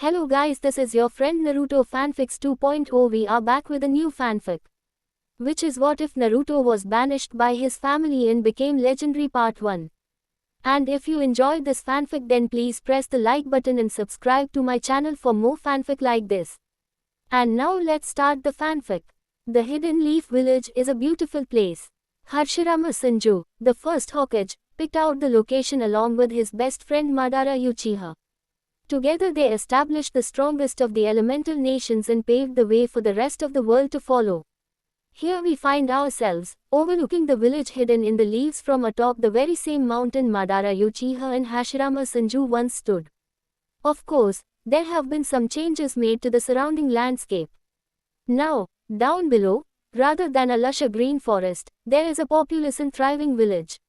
Hello guys, this is your friend Naruto Fanfics 2.0. We are back with a new fanfic. Which is what if Naruto was banished by his family and became legendary part 1. And if you enjoyed this fanfic then please press the like button and subscribe to my channel for more fanfic like this. And now let's start the fanfic. The Hidden Leaf Village is a beautiful place. Hashirama Senju, the first Hokage, picked out the location along with his best friend Madara Uchiha. Together they established the strongest of the elemental nations and paved the way for the rest of the world to follow. Here we find ourselves, overlooking the village hidden in the leaves from atop the very same mountain Madara Uchiha and Hashirama Senju once stood. Of course, there have been some changes made to the surrounding landscape. Now, down below, rather than a lush green forest, there is a populous and thriving village.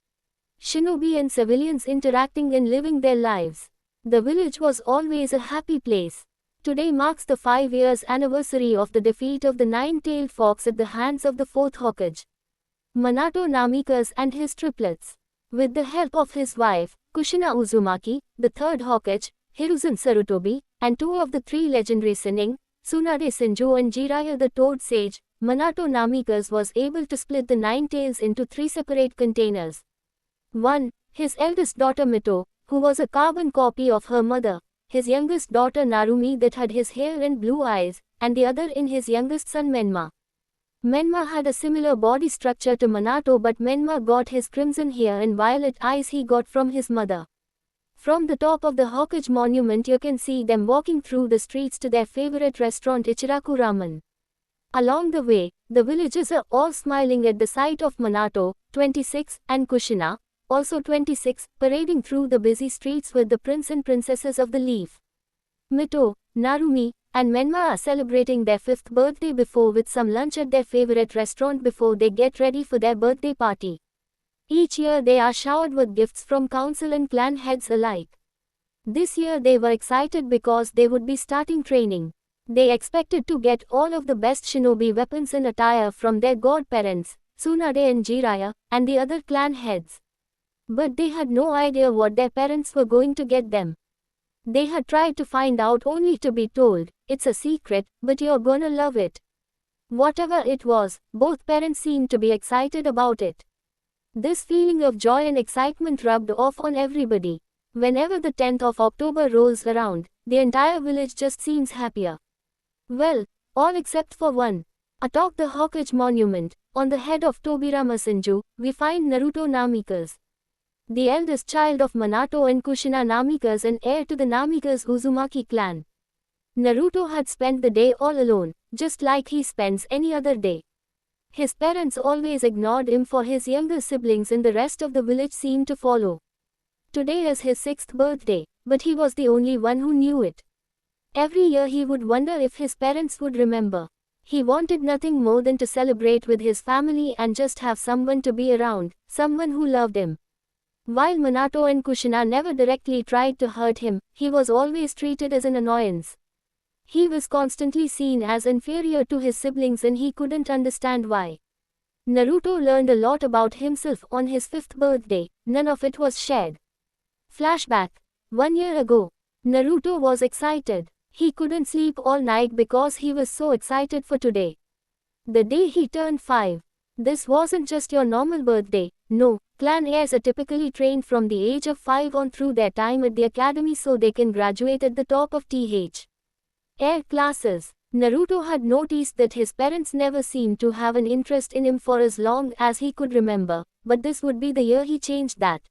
Shinobi and civilians interacting and living their lives. The village was always a happy place. Today marks the 5 years anniversary of the defeat of the nine-tailed fox at the hands of the 4th Hokage, Minato Namikaze and his triplets. With the help of his wife, Kushina Uzumaki, the 3rd Hokage, Hiruzen Sarutobi, and 2 of the 3 legendary Sannin, Tsunade Senju and Jiraiya the Toad Sage, Minato Namikaze was able to split the nine tails into 3 separate containers. 1. His eldest daughter Mito, who was a carbon copy of her mother, his youngest daughter Narumi that had his hair and blue eyes, and the other in his youngest son Menma. Menma had a similar body structure to Minato, but Menma got his crimson hair and violet eyes he got from his mother. From the top of the Hokage monument you can see them walking through the streets to their favorite restaurant Ichiraku Ramen. Along the way, the villagers are all smiling at the sight of Minato, 26, and Kushina, also 26, parading through the busy streets with the prince and princesses of the leaf. Mito, Narumi, and Menma are celebrating their 5th birthday with some lunch at their favorite restaurant before they get ready for their birthday party. Each year they are showered with gifts from council and clan heads alike. This year they were excited because they would be starting training. They expected to get all of the best shinobi weapons and attire from their godparents, Tsunade and Jiraiya, and the other clan heads. But they had no idea what their parents were going to get them. They had tried to find out only to be told, "It's a secret, but you're gonna love it." Whatever it was, both parents seemed to be excited about it. This feeling of joy and excitement rubbed off on everybody. Whenever the 10th of October rolls around, the entire village just seems happier. Well, all except for one. Atop the Hokage monument, on the head of Tobirama Senju, we find Naruto Namikaze, the eldest child of Minato and Kushina Namikaze and heir to the Namikaze Uzumaki clan. Naruto had spent the day all alone, just like he spends any other day. His parents always ignored him for his younger siblings and the rest of the village seemed to follow. Today is his 6th birthday, but he was the only one who knew it. Every year he would wonder if his parents would remember. He wanted nothing more than to celebrate with his family and just have someone to be around, someone who loved him. While Minato and Kushina never directly tried to hurt him, he was always treated as an annoyance. He was constantly seen as inferior to his siblings and he couldn't understand why. Naruto learned a lot about himself on his 5th birthday, none of it was shared. Flashback. 1 year ago. Naruto was excited. He couldn't sleep all night because he was so excited for today. The day he turned 5. This wasn't just your normal birthday, no. Clan heirs are typically trained from the age of 5 on through their time at the academy so they can graduate at the top of Th. Heir classes. Naruto had noticed that his parents never seemed to have an interest in him for as long as he could remember, but this would be the year he changed that.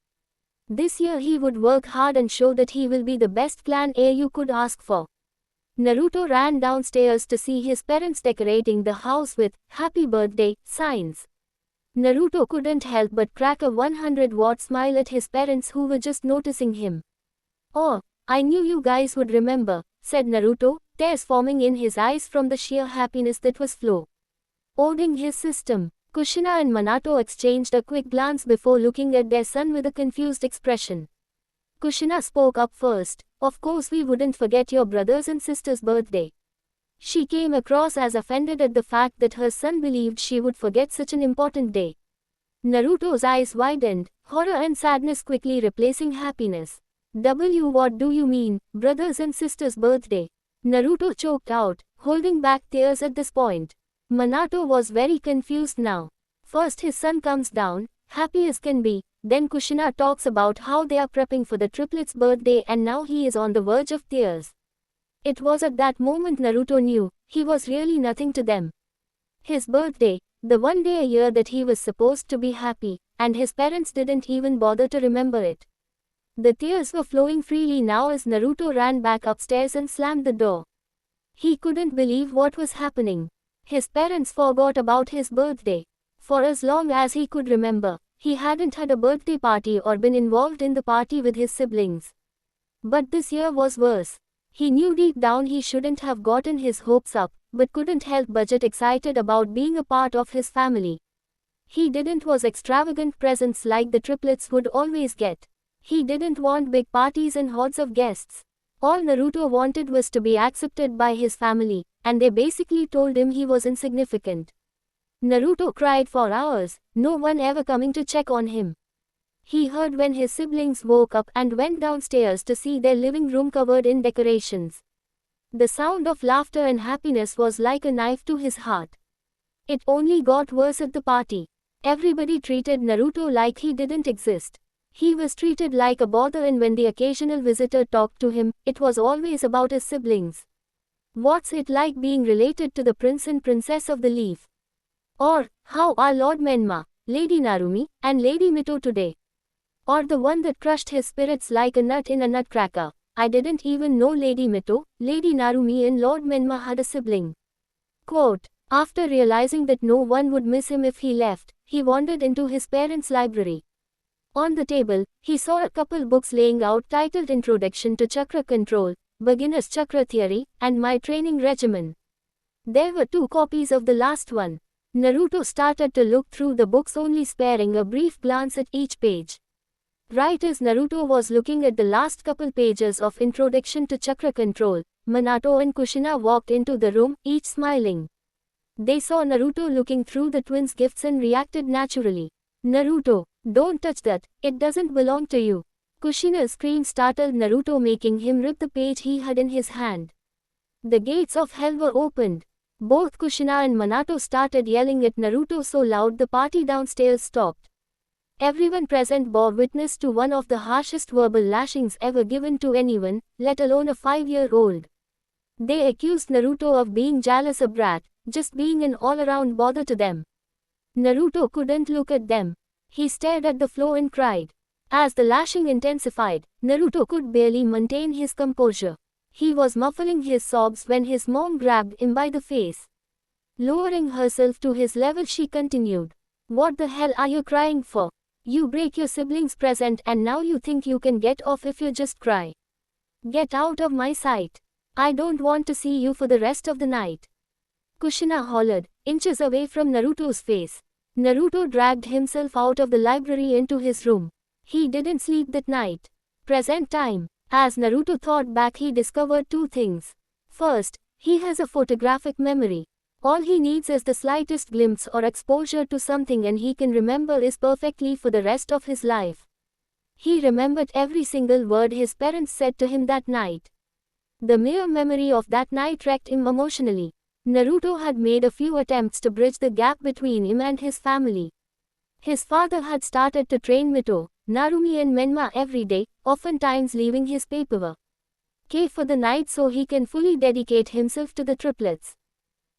This year he would work hard and show that he will be the best clan heir you could ask for. Naruto ran downstairs to see his parents decorating the house with "Happy Birthday" signs. Naruto couldn't help but crack a 100-watt smile at his parents who were just noticing him. "Oh, I knew you guys would remember," said Naruto, tears forming in his eyes from the sheer happiness that was flooding his system. Kushina and Minato exchanged a quick glance before looking at their son with a confused expression. Kushina spoke up first. "Of course we wouldn't forget your brothers and sisters' birthday." She came across as offended at the fact that her son believed she would forget such an important day. Naruto's eyes widened, horror and sadness quickly replacing happiness. What do you mean, brother's and sister's birthday? Naruto choked out, holding back tears at this point. Minato was very confused now. First his son comes down, happy as can be, then Kushina talks about how they are prepping for the triplets' birthday and now he is on the verge of tears. It was at that moment Naruto knew, he was really nothing to them. His birthday, the one day a year that he was supposed to be happy, and his parents didn't even bother to remember it. The tears were flowing freely now as Naruto ran back upstairs and slammed the door. He couldn't believe what was happening. His parents forgot about his birthday. For as long as he could remember, he hadn't had a birthday party or been involved in the party with his siblings. But this year was worse. He knew deep down he shouldn't have gotten his hopes up, but couldn't help but get excited about being a part of his family. He didn't want extravagant presents like the triplets would always get. He didn't want big parties and hordes of guests. All Naruto wanted was to be accepted by his family, and they basically told him he was insignificant. Naruto cried for hours, no one ever coming to check on him. He heard when his siblings woke up and went downstairs to see their living room covered in decorations. The sound of laughter and happiness was like a knife to his heart. It only got worse at the party. Everybody treated Naruto like he didn't exist. He was treated like a bother, and when the occasional visitor talked to him, it was always about his siblings. What's it like being related to the prince and princess of the leaf? Or, how are Lord Menma, Lady Narumi, and Lady Mito today? Or the one that crushed his spirits like a nut in a nutcracker. I didn't even know Lady Mito, Lady Narumi and Lord Menma had a sibling. Quote, after realizing that no one would miss him if he left, he wandered into his parents' library. On the table, he saw a couple books laying out titled Introduction to Chakra Control, Beginner's Chakra Theory, and My Training Regimen. There were 2 copies of the last one. Naruto started to look through the books, only sparing a brief glance at each page. Right as Naruto was looking at the last couple pages of Introduction to Chakra Control, Minato and Kushina walked into the room, each smiling. They saw Naruto looking through the twins' gifts and reacted naturally. Naruto, don't touch that, it doesn't belong to you. Kushina's scream startled Naruto, making him rip the page he had in his hand. The gates of hell were opened. Both Kushina and Minato started yelling at Naruto so loud the party downstairs stopped. Everyone present bore witness to one of the harshest verbal lashings ever given to anyone, let alone a 5-year-old. They accused Naruto of being jealous, a brat, just being an all-around bother to them. Naruto couldn't look at them. He stared at the floor and cried. As the lashing intensified, Naruto could barely maintain his composure. He was muffling his sobs when his mom grabbed him by the face. Lowering herself to his level, she continued. What the hell are you crying for? You break your siblings' present and now you think you can get off if you just cry. Get out of my sight. I don't want to see you for the rest of the night. Kushina hollered, inches away from Naruto's face. Naruto dragged himself out of the library into his room. He didn't sleep that night. Present time. As Naruto thought back, he discovered 2 things. First, he has a photographic memory. All he needs is the slightest glimpse or exposure to something and he can remember it perfectly for the rest of his life. He remembered every single word his parents said to him that night. The mere memory of that night wrecked him emotionally. Naruto had made a few attempts to bridge the gap between him and his family. His father had started to train Mito, Narumi and Menma every day, oftentimes leaving his paperwork for the night so he can fully dedicate himself to the triplets.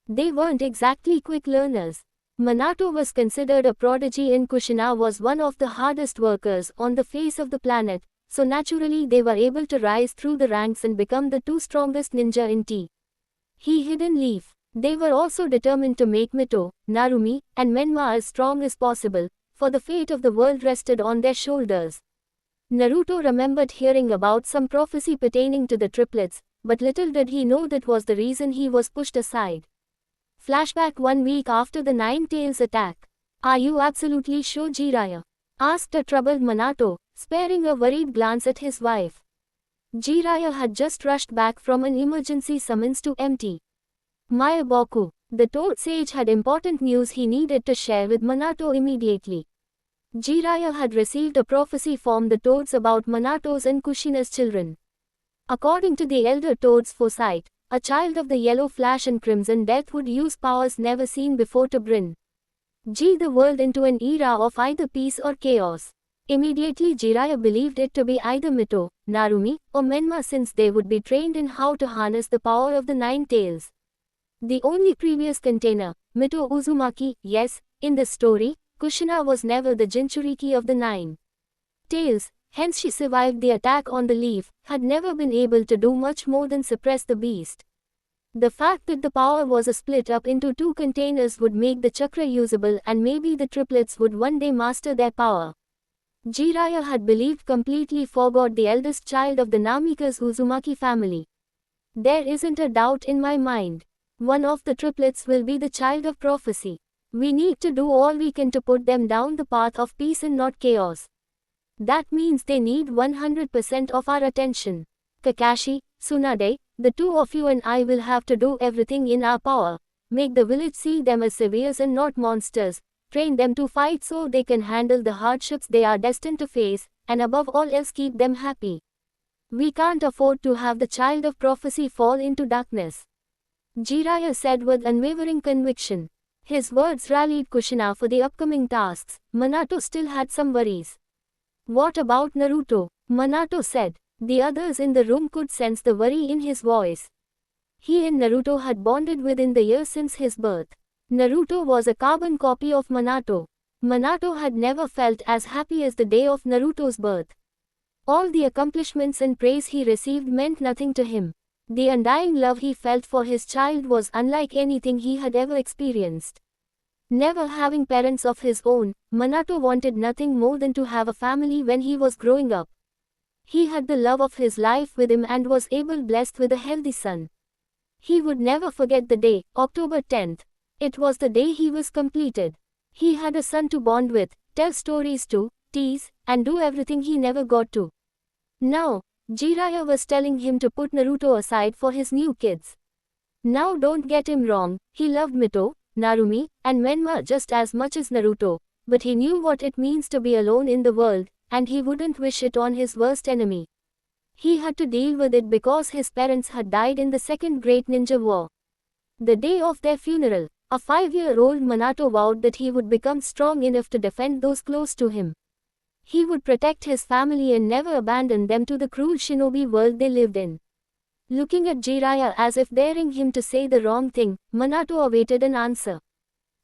They weren't exactly quick learners. Minato was considered a prodigy and Kushina was one of the hardest workers on the face of the planet, so naturally they were able to rise through the ranks and become the 2 strongest ninja in Hidden Leaf. They were also determined to make Mito, Narumi, and Menma as strong as possible, for the fate of the world rested on their shoulders. Naruto remembered hearing about some prophecy pertaining to the triplets, but little did he know that was the reason he was pushed aside. Flashback 1 week after the Nine-Tails attack. Are you absolutely sure, Jiraiya? Asked a troubled Minato, sparing a worried glance at his wife. Jiraiya had just rushed back from an emergency summons to Mt. Myoboku. The Toad Sage had important news he needed to share with Minato immediately. Jiraiya had received a prophecy from the toads about Manato's and Kushina's children. According to the elder toad's foresight, a child of the yellow flash and crimson death would use powers never seen before to bring the world into an era of either peace or chaos. Immediately Jiraiya believed it to be either Mito, Narumi, or Menma, since they would be trained in how to harness the power of the nine tails. The only previous container, Mito Uzumaki, yes, in the story, Kushina was never the Jinchuriki of the nine tails, hence she survived the attack on the leaf, had never been able to do much more than suppress the beast. The fact that the power was split up into two containers would make the chakra usable, and maybe the triplets would one day master their power. Jiraiya had believed completely forgot the eldest child of the Namika's Uzumaki family. There isn't a doubt in my mind. One of the triplets will be the child of prophecy. We need to do all we can to put them down the path of peace and not chaos. That means they need 100% of our attention. Kakashi, Tsunade, the two of you and I will have to do everything in our power. Make the village see them as saviors and not monsters. Train them to fight so they can handle the hardships they are destined to face, and above all else keep them happy. We can't afford to have the child of prophecy fall into darkness. Jiraiya said with unwavering conviction. His words rallied Kushina for the upcoming tasks. Minato still had some worries. What about Naruto? Minato said. The others in the room could sense the worry in his voice. He and Naruto had bonded within the years since his birth. Naruto was a carbon copy of Minato. Minato had never felt as happy as the day of Naruto's birth. All the accomplishments and praise he received meant nothing to him. The undying love he felt for his child was unlike anything he had ever experienced. Never having parents of his own, Minato wanted nothing more than to have a family when he was growing up. He had the love of his life with him and was blessed with a healthy son. He would never forget the day, October 10th. It was the day he was completed. He had a son to bond with, tell stories to, tease, and do everything he never got to. Now, Jiraiya was telling him to put Naruto aside for his new kids. Now don't get him wrong, he loved Mito, Narumi, and Menma just as much as Naruto, but he knew what it means to be alone in the world, and he wouldn't wish it on his worst enemy. He had to deal with it because his parents had died in the Second Great Ninja War. The day of their funeral, a 5-year-old Minato vowed that he would become strong enough to defend those close to him. He would protect his family and never abandon them to the cruel shinobi world they lived in. Looking at Jiraiya as if daring him to say the wrong thing, Minato awaited an answer.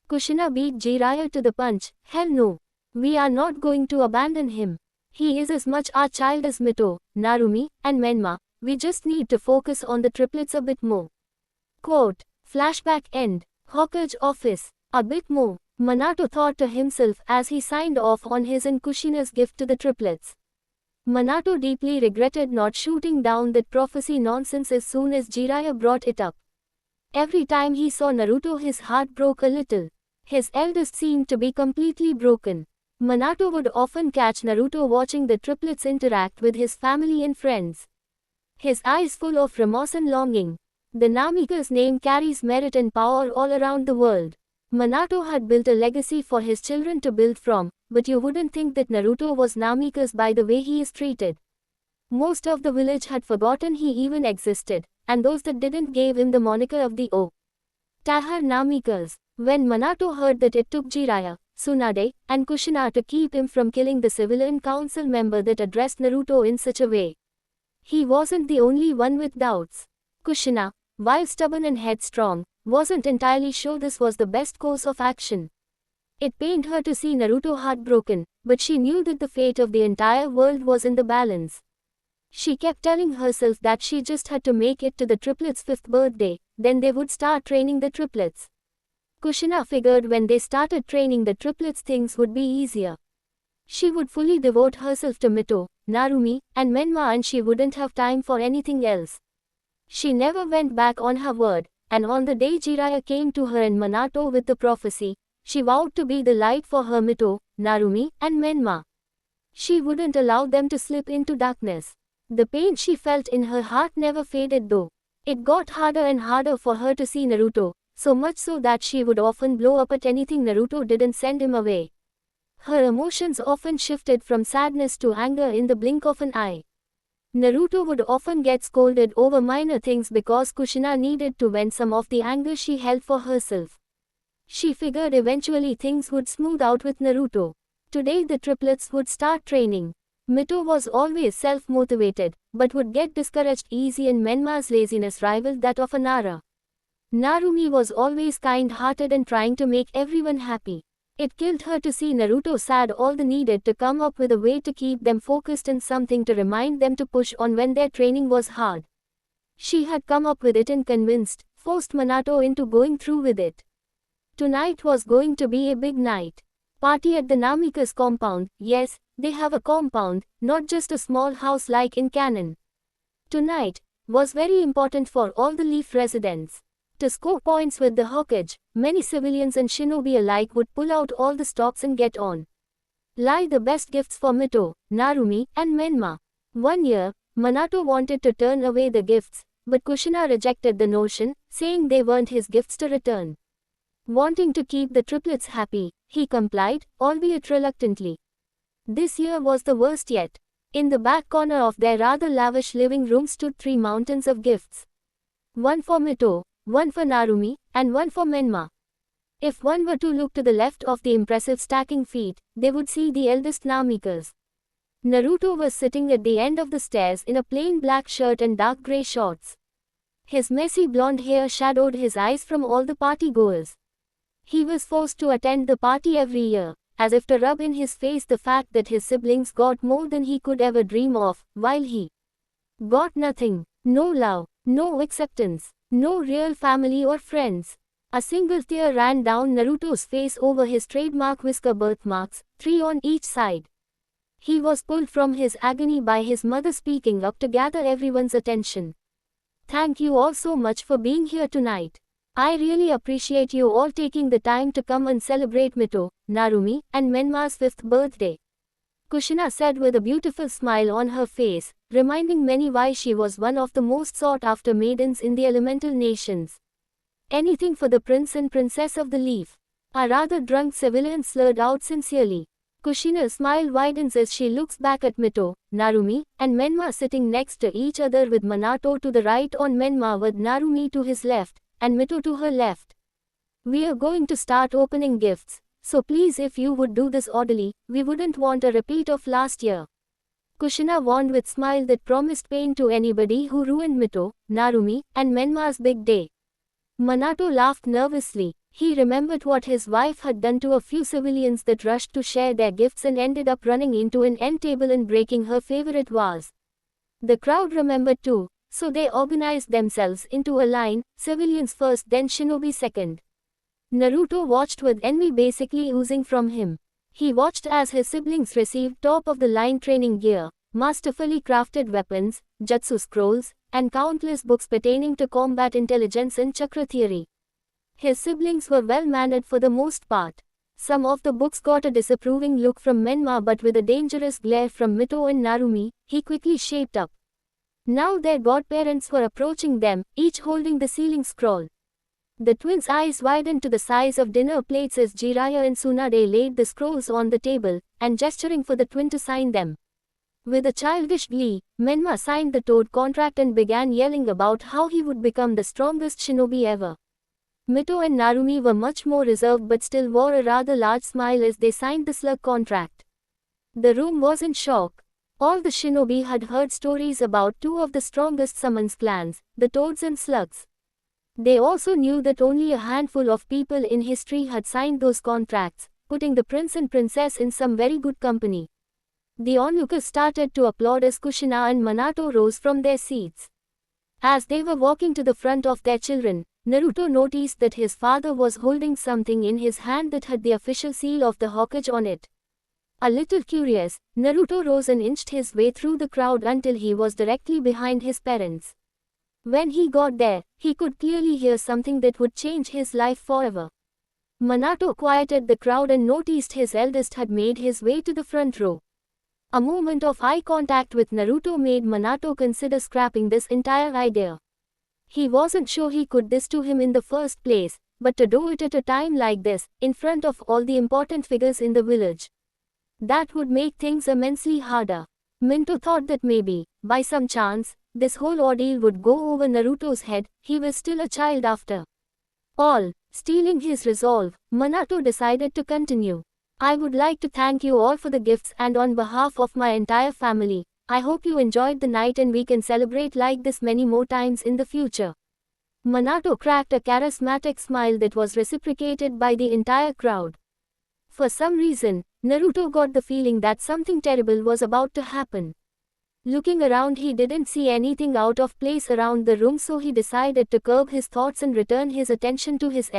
Kushina beat Jiraiya to the punch. Hell no. We are not going to abandon him. He is as much our child as Mito, Narumi, and Menma. We just need to focus on the triplets a bit more. Quote. Flashback end. Hokage office. A bit more. Minato thought to himself as he signed off on his and Kushina's gift to the triplets. Minato deeply regretted not shooting down that prophecy nonsense as soon as Jiraiya brought it up. Every time he saw Naruto his heart broke a little. His eldest seemed to be completely broken. Minato would often catch Naruto watching the triplets interact with his family and friends. His eyes full of remorse and longing. The Namika's name carries merit and power all around the world. Minato had built a legacy for his children to build from, but you wouldn't think that Naruto was Namika's by the way he is treated. Most of the village had forgotten he even existed, and those that didn't gave him the moniker of the Tahar Namikas. When Minato heard that it took Jiraiya, Tsunade, and Kushina to keep him from killing the civilian council member that addressed Naruto in such a way, he wasn't the only one with doubts. Kushina, while stubborn and headstrong, wasn't entirely sure this was the best course of action. It pained her to see Naruto heartbroken, but she knew that the fate of the entire world was in the balance. She kept telling herself that she just had to make it to the triplets' 5th birthday, then they would start training the triplets. Kushina figured when they started training the triplets things would be easier. She would fully devote herself to Mito, Narumi, and Menma and she wouldn't have time for anything else. She never went back on her word, and on the day Jiraiya came to her and Minato with the prophecy, she vowed to be the light for her Mito, Narumi, and Menma. She wouldn't allow them to slip into darkness. The pain she felt in her heart never faded though. It got harder and harder for her to see Naruto, so much so that she would often blow up at anything Naruto didn't send him away. Her emotions often shifted from sadness to anger in the blink of an eye. Naruto would often get scolded over minor things because Kushina needed to vent some of the anger she held for herself. She figured eventually things would smooth out with Naruto. Today the triplets would start training. Mito was always self-motivated, but would get discouraged easy, and Menma's laziness rivaled that of Anara. Narumi was always kind-hearted and trying to make everyone happy. It killed her to see Naruto sad. All they needed to come up with a way to keep them focused and something to remind them to push on when their training was hard. She had come up with it and forced Minato into going through with it. Tonight was going to be a big night. Party at the Namika's compound. Yes, they have a compound, not just a small house like in canon. Tonight was very important for all the Leaf residents. To score points with the Hokage, many civilians and shinobi alike would pull out all the stops and get on. Lie the best gifts for Mito, Narumi, and Menma. One year, Minato wanted to turn away the gifts, but Kushina rejected the notion, saying they weren't his gifts to return. Wanting to keep the triplets happy, he complied, albeit reluctantly. This year was the worst yet. In the back corner of their rather lavish living room stood 3 mountains of gifts. One for Mito, one for Narumi, and one for Menma. If one were to look to the left of the impressive stacking feet, they would see the eldest Namikas. Naruto was sitting at the end of the stairs in a plain black shirt and dark grey shorts. His messy blonde hair shadowed his eyes from all the party-goers. He was forced to attend the party every year, as if to rub in his face the fact that his siblings got more than he could ever dream of, while he got nothing. No love, no acceptance. No real family or friends. A single tear ran down Naruto's face over his trademark whisker birthmarks, 3 on each side. He was pulled from his agony by his mother speaking up to gather everyone's attention. Thank you all so much for being here tonight. I really appreciate you all taking the time to come and celebrate Mito, Narumi, and Menma's 5th birthday. Kushina said with a beautiful smile on her face, reminding many why she was one of the most sought-after maidens in the elemental nations. Anything for the prince and princess of the Leaf. A rather drunk civilian slurred out sincerely. Kushina's smile widens as she looks back at Mito, Narumi, and Menma sitting next to each other, with Minato to the right on Menma with Narumi to his left, and Mito to her left. We are going to start opening gifts. So please, if you would do this orderly, we wouldn't want a repeat of last year. Kushina warned with smile that promised pain to anybody who ruined Mito, Narumi, and Menma's big day. Minato laughed nervously. He remembered what his wife had done to a few civilians that rushed to share their gifts and ended up running into an end table and breaking her favorite vase. The crowd remembered too, so they organized themselves into a line, civilians first, then shinobi second. Naruto watched with envy basically oozing from him. He watched as his siblings received top-of-the-line training gear, masterfully crafted weapons, jutsu scrolls, and countless books pertaining to combat intelligence and chakra theory. His siblings were well-mannered for the most part. Some of the books got a disapproving look from Menma, but with a dangerous glare from Mito and Narumi, he quickly shaped up. Now their godparents were approaching them, each holding the sealing scroll. The twins' eyes widened to the size of dinner plates as Jiraiya and Tsunade laid the scrolls on the table, and gesturing for the twin to sign them. With a childish glee, Menma signed the Toad contract and began yelling about how he would become the strongest shinobi ever. Mito and Narumi were much more reserved but still wore a rather large smile as they signed the slug contract. The room was in shock. All the shinobi had heard stories about 2 of the strongest summons clans, the Toads and Slugs. They also knew that only a handful of people in history had signed those contracts, putting the prince and princess in some very good company. The onlookers started to applaud as Kushina and Minato rose from their seats. As they were walking to the front of their children, Naruto noticed that his father was holding something in his hand that had the official seal of the Hokage on it. A little curious, Naruto rose and inched his way through the crowd until he was directly behind his parents. When he got there, he could clearly hear something that would change his life forever. Minato quieted the crowd and noticed his eldest had made his way to the front row. A moment of eye contact with Naruto made Minato consider scrapping this entire idea. He wasn't sure he could this to him in the first place, but to do it at a time like this, in front of all the important figures in the village. That would make things immensely harder. Minto thought that maybe, by some chance, this whole ordeal would go over Naruto's head. He was still a child after all. Stealing his resolve, Minato decided to continue. I would like to thank you all for the gifts, and on behalf of my entire family, I hope you enjoyed the night and we can celebrate like this many more times in the future. Minato cracked a charismatic smile that was reciprocated by the entire crowd. For some reason, Naruto got the feeling that something terrible was about to happen. Looking around, he didn't see anything out of place around the room, so he decided to curb his thoughts and return his attention to his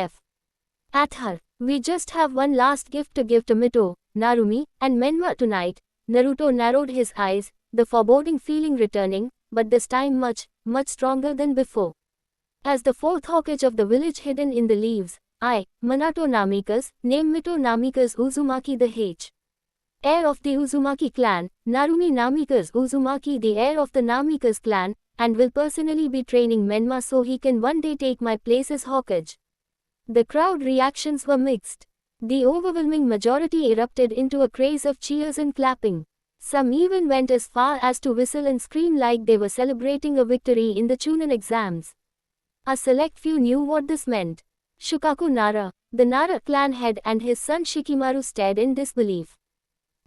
at her. We just have one last gift to give to Mito, Narumi, and Menma tonight. Naruto narrowed his eyes, the foreboding feeling returning, but this time much, much stronger than before. As the fourth Hokage of the village hidden in the leaves, I, Minato Namikaze, name Mito Namikaze Uzumaki the heir of the Uzumaki clan, Narumi Namikaze Uzumaki the heir of the Namikaze clan, and will personally be training Menma so he can one day take my place as Hokage. The crowd reactions were mixed. The overwhelming majority erupted into a craze of cheers and clapping. Some even went as far as to whistle and scream like they were celebrating a victory in the Chunin exams. A select few knew what this meant. Shukaku Nara, the Nara clan head, and his son Shikimaru stared in disbelief.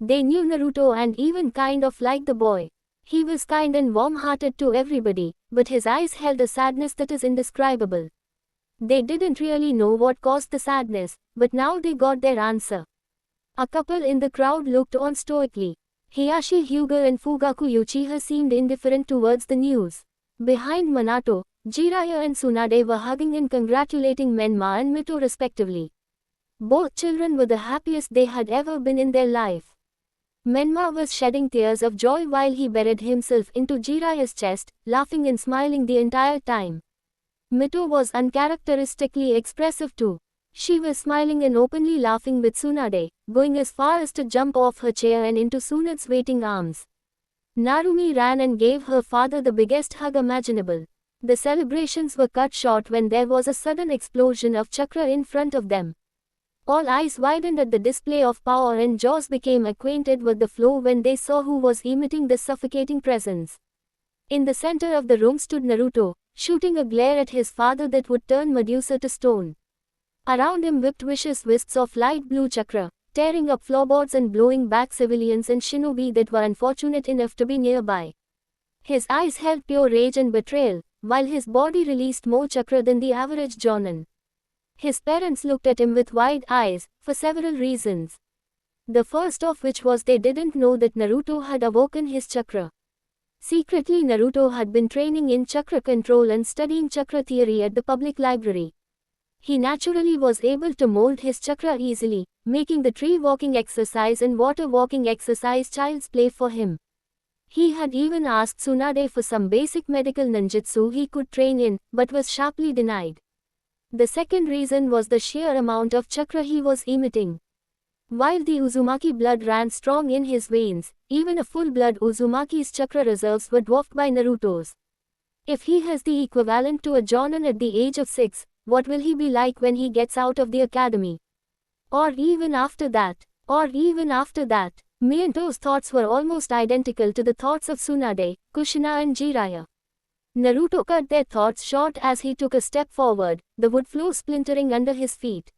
They knew Naruto and even kind of liked the boy. He was kind and warm-hearted to everybody, but his eyes held a sadness that is indescribable. They didn't really know what caused the sadness, but now they got their answer. A couple in the crowd looked on stoically. Hiyashi Hyuga and Fugaku Uchiha seemed indifferent towards the news. Behind Minato, Jiraiya and Tsunade were hugging and congratulating Menma and Mito respectively. Both children were the happiest they had ever been in their life. Menma was shedding tears of joy while he buried himself into Jiraiya's chest, laughing and smiling the entire time. Mito was uncharacteristically expressive too. She was smiling and openly laughing with Tsunade, going as far as to jump off her chair and into Tsunade's waiting arms. Narumi ran and gave her father the biggest hug imaginable. The celebrations were cut short when there was a sudden explosion of chakra in front of them. All eyes widened at the display of power and jaws became acquainted with the flow when they saw who was emitting this suffocating presence. In the center of the room stood Naruto, shooting a glare at his father that would turn Medusa to stone. Around him whipped vicious wisps of light blue chakra, tearing up floorboards and blowing back civilians and shinobi that were unfortunate enough to be nearby. His eyes held pure rage and betrayal, while his body released more chakra than the average jonin. His parents looked at him with wide eyes, for several reasons. The first of which was they didn't know that Naruto had awoken his chakra. Secretly, Naruto had been training in chakra control and studying chakra theory at the public library. He naturally was able to mold his chakra easily, making the tree walking exercise and water walking exercise child's play for him. He had even asked Tsunade for some basic medical ninjutsu he could train in, but was sharply denied. The second reason was the sheer amount of chakra he was emitting. While the Uzumaki blood ran strong in his veins, even a full-blood Uzumaki's chakra reserves were dwarfed by Naruto's. If he has the equivalent to a jonin at the age of 6, what will he be like when he gets out of the academy? Or even after that? Miento's thoughts were almost identical to the thoughts of Tsunade, Kushina and Jiraiya. Naruto cut their thoughts short as he took a step forward, the wood floor splintering under his feet.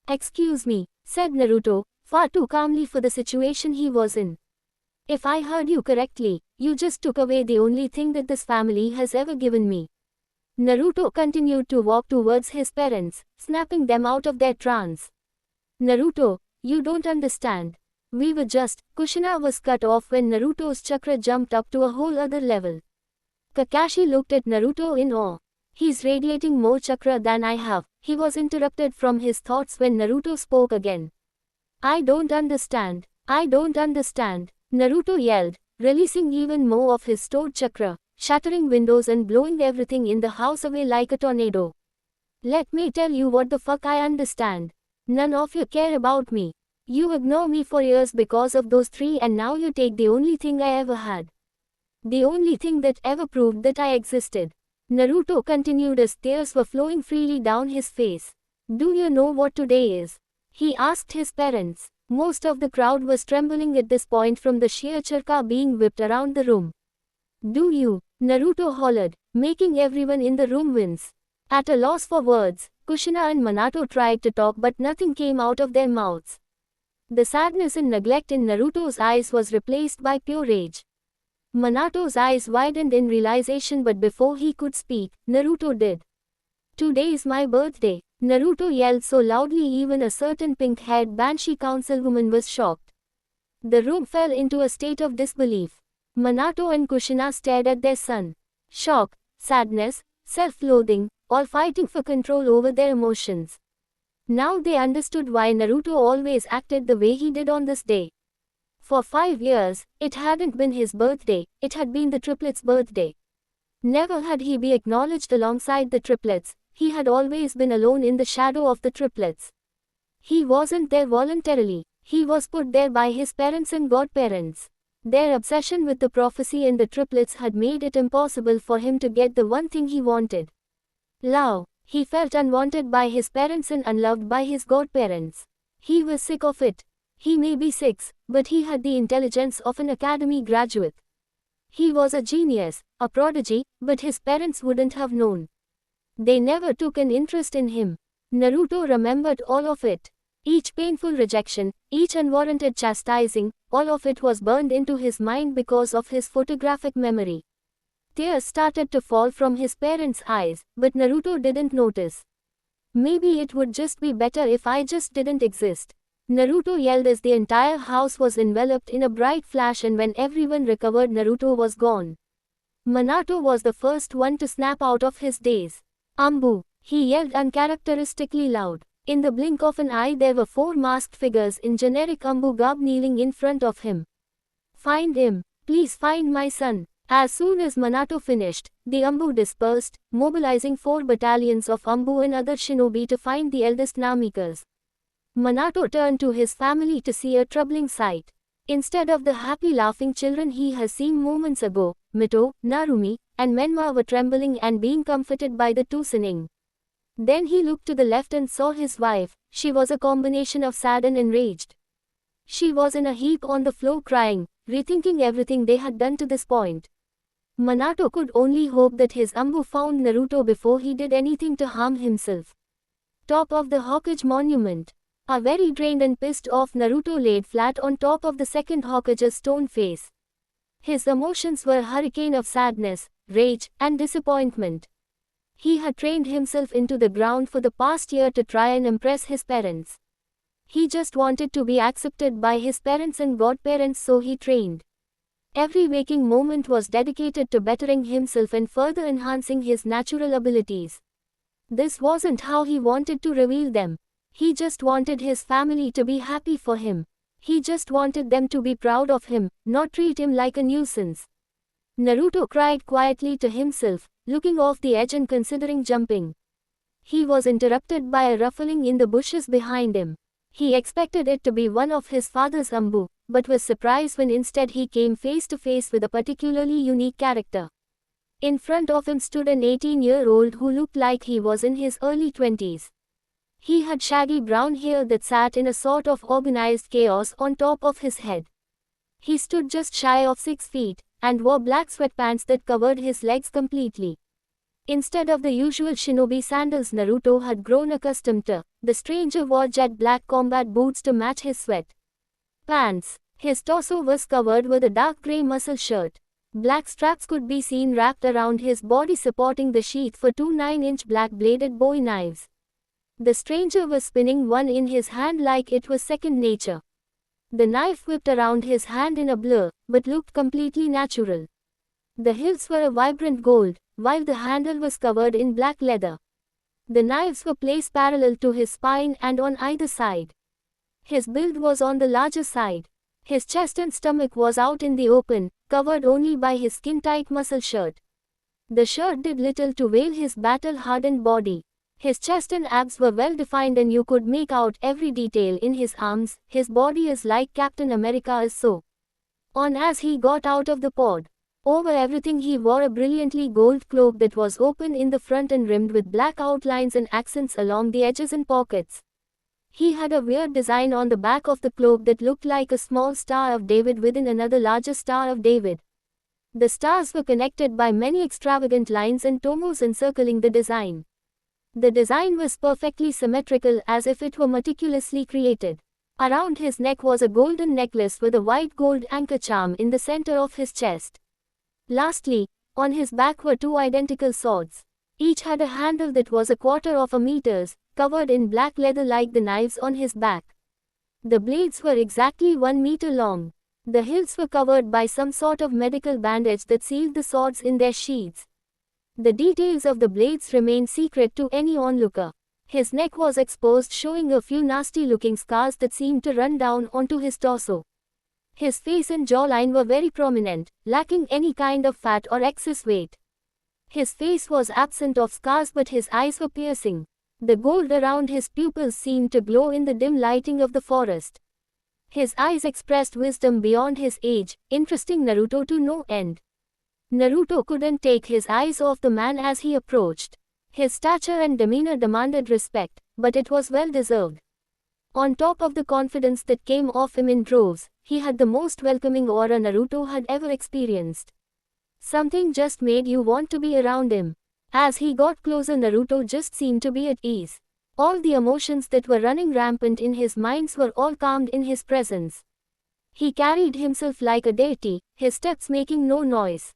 "Excuse me," said Naruto, far too calmly for the situation he was in. "If I heard you correctly, you just took away the only thing that this family has ever given me." Naruto continued to walk towards his parents, snapping them out of their trance. "Naruto, you don't understand. We were just..." Kushina was cut off when Naruto's chakra jumped up to a whole other level. Kakashi looked at Naruto in awe. "He's radiating more chakra than I have." He was interrupted from his thoughts when Naruto spoke again. I don't understand. Naruto yelled, releasing even more of his stored chakra, shattering windows and blowing everything in the house away like a tornado. "Let me tell you what the fuck I understand. None of you care about me. You ignore me for years because of those three, and now you take the only thing I ever had. The only thing that ever proved that I existed." Naruto continued as tears were flowing freely down his face. "Do you know what today is?" he asked his parents. Most of the crowd was trembling at this point from the sheer chirka being whipped around the room. "Do you?" Naruto hollered, making everyone in the room wince. At a loss for words, Kushina and Minato tried to talk but nothing came out of their mouths. The sadness and neglect in Naruto's eyes was replaced by pure rage. Minato's eyes widened in realization, but before he could speak, Naruto did. "Today is my birthday," Naruto yelled so loudly even a certain pink-haired Banshee councilwoman was shocked. The room fell into a state of disbelief. Minato and Kushina stared at their son. Shock, sadness, self-loathing, all fighting for control over their emotions. Now they understood why Naruto always acted the way he did on this day. For 5 years, it hadn't been his birthday, it had been the triplets' birthday. Never had he been acknowledged alongside the triplets, he had always been alone in the shadow of the triplets. He wasn't there voluntarily, he was put there by his parents and godparents. Their obsession with the prophecy and the triplets had made it impossible for him to get the one thing he wanted. Love. He felt unwanted by his parents and unloved by his godparents. He was sick of it. He may be 6, but he had the intelligence of an academy graduate. He was a genius, a prodigy, but his parents wouldn't have known. They never took an interest in him. Naruto remembered all of it. Each painful rejection, each unwarranted chastising, all of it was burned into his mind because of his photographic memory. Tears started to fall from his parents' eyes, but Naruto didn't notice. "Maybe it would just be better if I just didn't exist," Naruto yelled as the entire house was enveloped in a bright flash, and when everyone recovered, Naruto was gone. Minato was the first one to snap out of his daze. "Ambu!" he yelled uncharacteristically loud. In the blink of an eye there were 4 masked figures in generic Ambu garb kneeling in front of him. "Find him! Please find my son!" As soon as Minato finished, the Ambu dispersed, mobilizing 4 battalions of Ambu and other shinobi to find the eldest Namikas. Minato turned to his family to see a troubling sight. Instead of the happy laughing children he has seen moments ago, Mito, Narumi, and Menma were trembling and being comforted by the 2 sinning. Then he looked to the left and saw his wife. She was a combination of sad and enraged. She was in a heap on the floor crying, rethinking everything they had done to this point. Minato could only hope that his Ambu found Naruto before he did anything to harm himself. Top of the Hokage monument. A very drained and pissed off Naruto laid flat on top of the second Hokage's stone face. His emotions were a hurricane of sadness, rage, and disappointment. He had trained himself into the ground for the past year to try and impress his parents. He just wanted to be accepted by his parents and godparents, so he trained. Every waking moment was dedicated to bettering himself and further enhancing his natural abilities. This wasn't how he wanted to reveal them. He just wanted his family to be happy for him. He just wanted them to be proud of him, not treat him like a nuisance. Naruto cried quietly to himself, looking off the edge and considering jumping. He was interrupted by a ruffling in the bushes behind him. He expected it to be one of his father's Ambu, but was surprised when instead he came face to face with a particularly unique character. In front of him stood an 18-year-old who looked like he was in his early 20s. He had shaggy brown hair that sat in a sort of organized chaos on top of his head. He stood just shy of 6 feet, and wore black sweatpants that covered his legs completely. Instead of the usual shinobi sandals Naruto had grown accustomed to, the stranger wore jet black combat boots to match his sweat pants. His torso was covered with a dark grey muscle shirt. Black straps could be seen wrapped around his body, supporting the sheath for 2 9-inch black-bladed bowie knives. The stranger was spinning one in his hand like it was second nature. The knife whipped around his hand in a blur, but looked completely natural. The hilts were a vibrant gold, while the handle was covered in black leather. The knives were placed parallel to his spine and on either side. His build was on the larger side. His chest and stomach was out in the open, covered only by his skin-tight muscle shirt. The shirt did little to veil his battle-hardened body. His chest and abs were well defined and you could make out every detail in his arms. His body is like Captain America's so on as he got out of the pod. Over everything he wore a brilliantly gold cloak that was open in the front and rimmed with black outlines and accents along the edges and pockets. He had a weird design on the back of the cloak that looked like a small Star of David within another larger Star of David. The stars were connected by many extravagant lines and tomos encircling the design. The design was perfectly symmetrical, as if it were meticulously created. Around his neck was a golden necklace with a white gold anchor charm in the center of his chest. Lastly, on his back were two identical swords. Each had a handle that was 1/4 meters, covered in black leather like the knives on his back. The blades were exactly 1 meter long. The hilts were covered by some sort of medical bandage that sealed the swords in their sheaths. The details of the blades remained secret to any onlooker. His neck was exposed, showing a few nasty-looking scars that seemed to run down onto his torso. His face and jawline were very prominent, lacking any kind of fat or excess weight. His face was absent of scars, but his eyes were piercing. The gold around his pupils seemed to glow in the dim lighting of the forest. His eyes expressed wisdom beyond his age, interesting Naruto to no end. Naruto couldn't take his eyes off the man as he approached. His stature and demeanor demanded respect, but it was well deserved. On top of the confidence that came off him in droves, he had the most welcoming aura Naruto had ever experienced. Something just made you want to be around him. As he got closer, Naruto just seemed to be at ease. All the emotions that were running rampant in his mind were all calmed in his presence. He carried himself like a deity, his steps making no noise.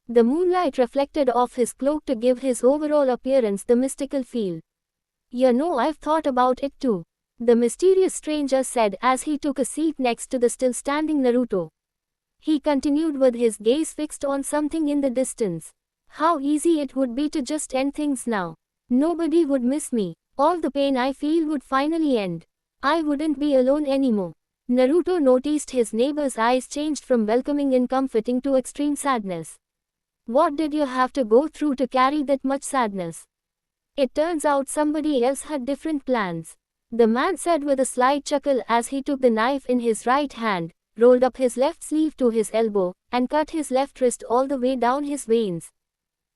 The moonlight reflected off his cloak to give his overall appearance the mystical feel. "You know, I've thought about it too," the mysterious stranger said as he took a seat next to the still standing Naruto. He continued with his gaze fixed on something in the distance. "How easy it would be to just end things now. Nobody would miss me. All the pain I feel would finally end. I wouldn't be alone anymore." Naruto noticed his neighbor's eyes changed from welcoming and comforting to extreme sadness. "What did you have to go through to carry that much sadness?" "It turns out somebody else had different plans," the man said with a slight chuckle as he took the knife in his right hand, rolled up his left sleeve to his elbow, and cut his left wrist all the way down his veins.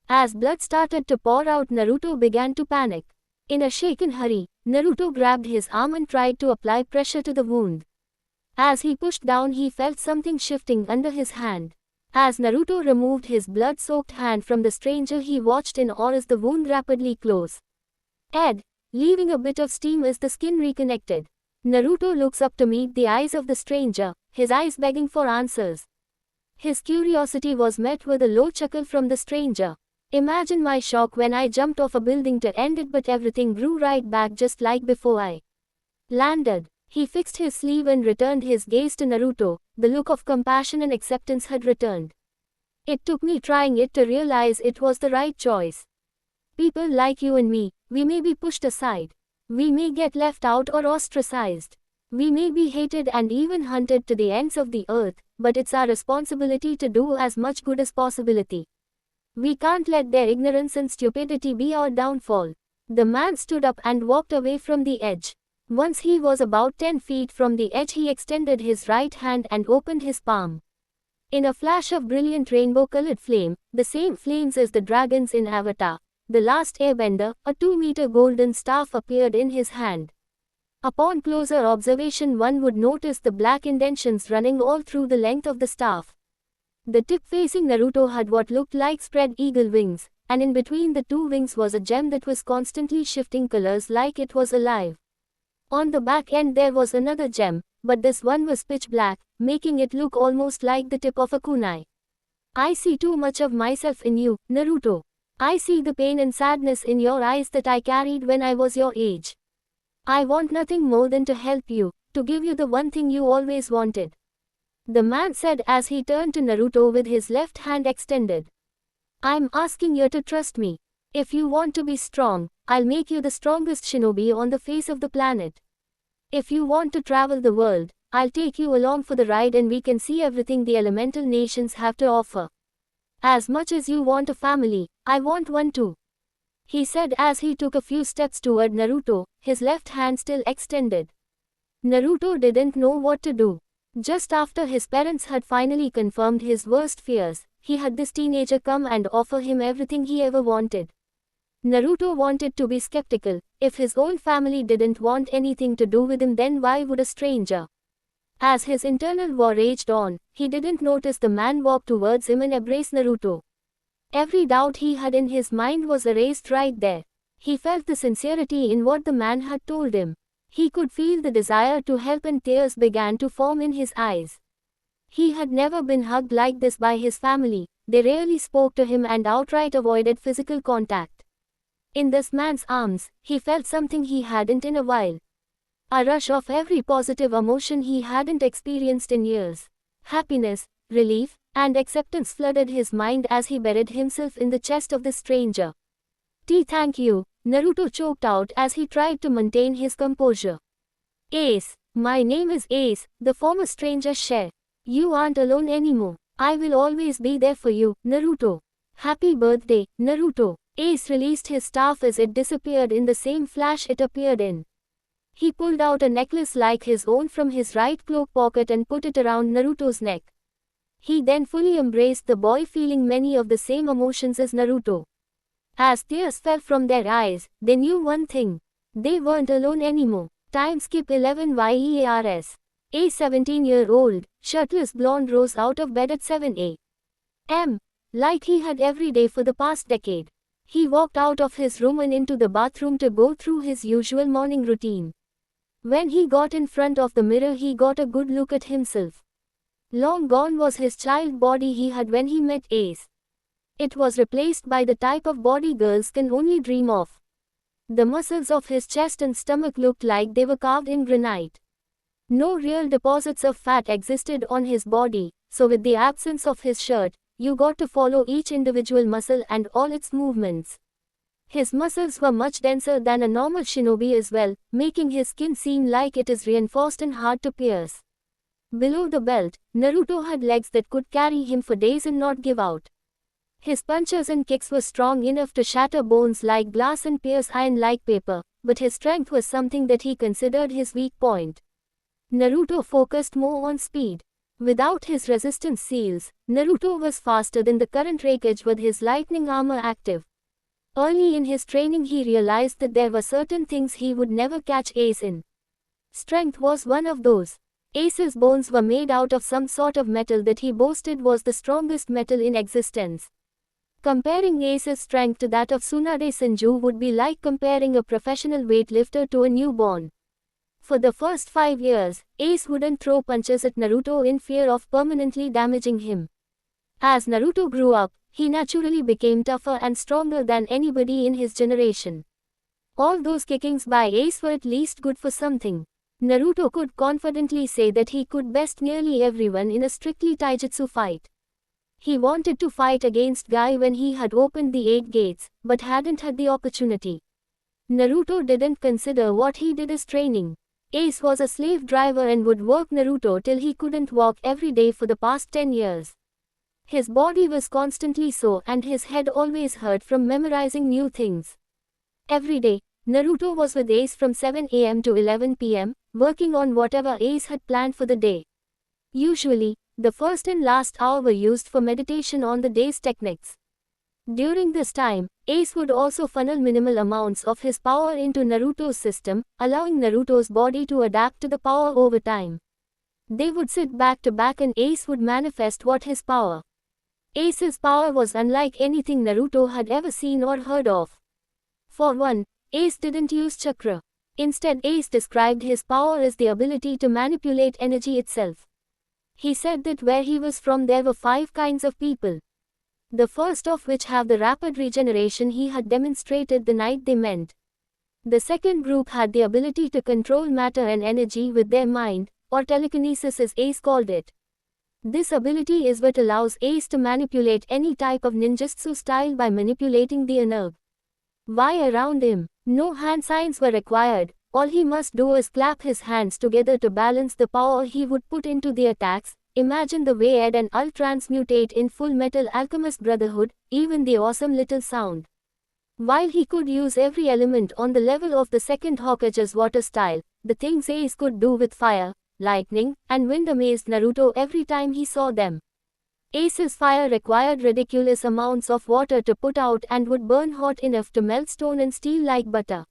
As blood started to pour out, Naruto began to panic. In a shaken hurry, Naruto grabbed his arm and tried to apply pressure to the wound. As he pushed down, he felt something shifting under his hand. As Naruto removed his blood-soaked hand from the stranger, he watched in awe as the wound rapidly closed. Leaving a bit of steam as the skin reconnected. Naruto looks up to meet the eyes of the stranger, his eyes begging for answers. His curiosity was met with a low chuckle from the stranger. "Imagine my shock when I jumped off a building to end it, but everything grew right back just like before I landed." He fixed his sleeve and returned his gaze to Naruto. The look of compassion and acceptance had returned. "It took me trying it to realize it was the right choice. People like you and me, we may be pushed aside. We may get left out or ostracized. We may be hated and even hunted to the ends of the earth, but it's our responsibility to do as much good as possibility. We can't let their ignorance and stupidity be our downfall." The man stood up and walked away from the edge. Once he was about 10 feet from the edge, he extended his right hand and opened his palm. In a flash of brilliant rainbow-colored flame, the same flames as the dragons in Avatar, The Last Airbender, a 2-meter golden staff appeared in his hand. Upon closer observation, one would notice the black indentions running all through the length of the staff. The tip facing Naruto had what looked like spread eagle wings, and in between the two wings was a gem that was constantly shifting colors like it was alive. On the back end there was another gem, but this one was pitch black, making it look almost like the tip of a kunai. "I see too much of myself in you, Naruto. I see the pain and sadness in your eyes that I carried when I was your age. I want nothing more than to help you, to give you the one thing you always wanted," the man said as he turned to Naruto with his left hand extended. "I'm asking you to trust me. If you want to be strong, I'll make you the strongest shinobi on the face of the planet. If you want to travel the world, I'll take you along for the ride and we can see everything the elemental nations have to offer. As much as you want a family, I want one too," he said as he took a few steps toward Naruto, his left hand still extended. Naruto didn't know what to do. Just after his parents had finally confirmed his worst fears, he had this teenager come and offer him everything he ever wanted. Naruto wanted to be skeptical, If his own family didn't want anything to do with him, then why would a stranger? As his internal war raged on, he didn't notice the man walk towards him and embrace Naruto. Every doubt he had in his mind was erased right there. He felt the sincerity in what the man had told him. He could feel the desire to help and tears began to form in his eyes. He had never been hugged like this by his family. They rarely spoke to him and outright avoided physical contact. In this man's arms, he felt something he hadn't in a while. A rush of every positive emotion he hadn't experienced in years. Happiness, relief, and acceptance flooded his mind as he buried himself in the chest of the stranger. Thank you, Naruto choked out as he tried to maintain his composure. Ace, my name is Ace, the former stranger shared. You aren't alone anymore. I will always be there for you, Naruto. Happy birthday, Naruto. Ace released his staff as it disappeared in the same flash it appeared in. He pulled out a necklace like his own from his right cloak pocket and put it around Naruto's neck. He then fully embraced the boy, feeling many of the same emotions as Naruto. As tears fell from their eyes, they knew one thing. They weren't alone anymore. Time skip 11 years. A 17-year-old, shirtless blonde rose out of bed at 7 a.m. like he had every day for the past decade. He walked out of his room and into the bathroom to go through his usual morning routine. When he got in front of the mirror, he got a good look at himself. Long gone was his child body he had when he met Ace. It was replaced by the type of body girls can only dream of. The muscles of his chest and stomach looked like they were carved in granite. No real deposits of fat existed on his body, so with the absence of his shirt, you got to follow each individual muscle and all its movements. His muscles were much denser than a normal shinobi as well, making his skin seem like it is reinforced and hard to pierce. Below the belt, Naruto had legs that could carry him for days and not give out. His punches and kicks were strong enough to shatter bones like glass and pierce iron like paper, but his strength was something that he considered his weak point. Naruto focused more on speed. Without his resistance seals, Naruto was faster than the current Raikage with his lightning armor active. Early in his training he realized that there were certain things he would never catch Ace in. Strength was one of those. Ace's bones were made out of some sort of metal that he boasted was the strongest metal in existence. Comparing Ace's strength to that of Tsunade Senju would be like comparing a professional weightlifter to a newborn. For the first 5 years, Ace wouldn't throw punches at Naruto in fear of permanently damaging him. As Naruto grew up, he naturally became tougher and stronger than anybody in his generation. All those kickings by Ace were at least good for something. Naruto could confidently say that he could best nearly everyone in a strictly taijutsu fight. He wanted to fight against Guy when he had opened the 8 gates, but hadn't had the opportunity. Naruto didn't consider what he did as training. Ace was a slave driver and would work Naruto till he couldn't walk every day for the past 10 years. His body was constantly sore and his head always hurt from memorizing new things. Every day, Naruto was with Ace from 7 a.m. to 11 p.m., working on whatever Ace had planned for the day. Usually, the first and last hour were used for meditation on the day's techniques. During this time, Ace would also funnel minimal amounts of his power into Naruto's system, allowing Naruto's body to adapt to the power over time. They would sit back to back and Ace would manifest what his power. Ace's power was unlike anything Naruto had ever seen or heard of. For one, Ace didn't use chakra. Instead, Ace described his power as the ability to manipulate energy itself. He said that where he was from there were 5 kinds of people. The first of which have the rapid regeneration he had demonstrated the night they met. The second group had the ability to control matter and energy with their mind, or telekinesis as Ace called it. This ability is what allows Ace to manipulate any type of ninjutsu style by manipulating the energy. Why around him? No hand signs were required. All he must do is clap his hands together to balance the power he would put into the attacks. Imagine the way Ed and Ul transmutate in Full Metal Alchemist Brotherhood, even the awesome little sound. While he could use every element on the level of the second Hokage's water style, the things Ace could do with fire, lightning, and wind amazed Naruto every time he saw them. Ace's fire required ridiculous amounts of water to put out and would burn hot enough to melt stone and steel like butter.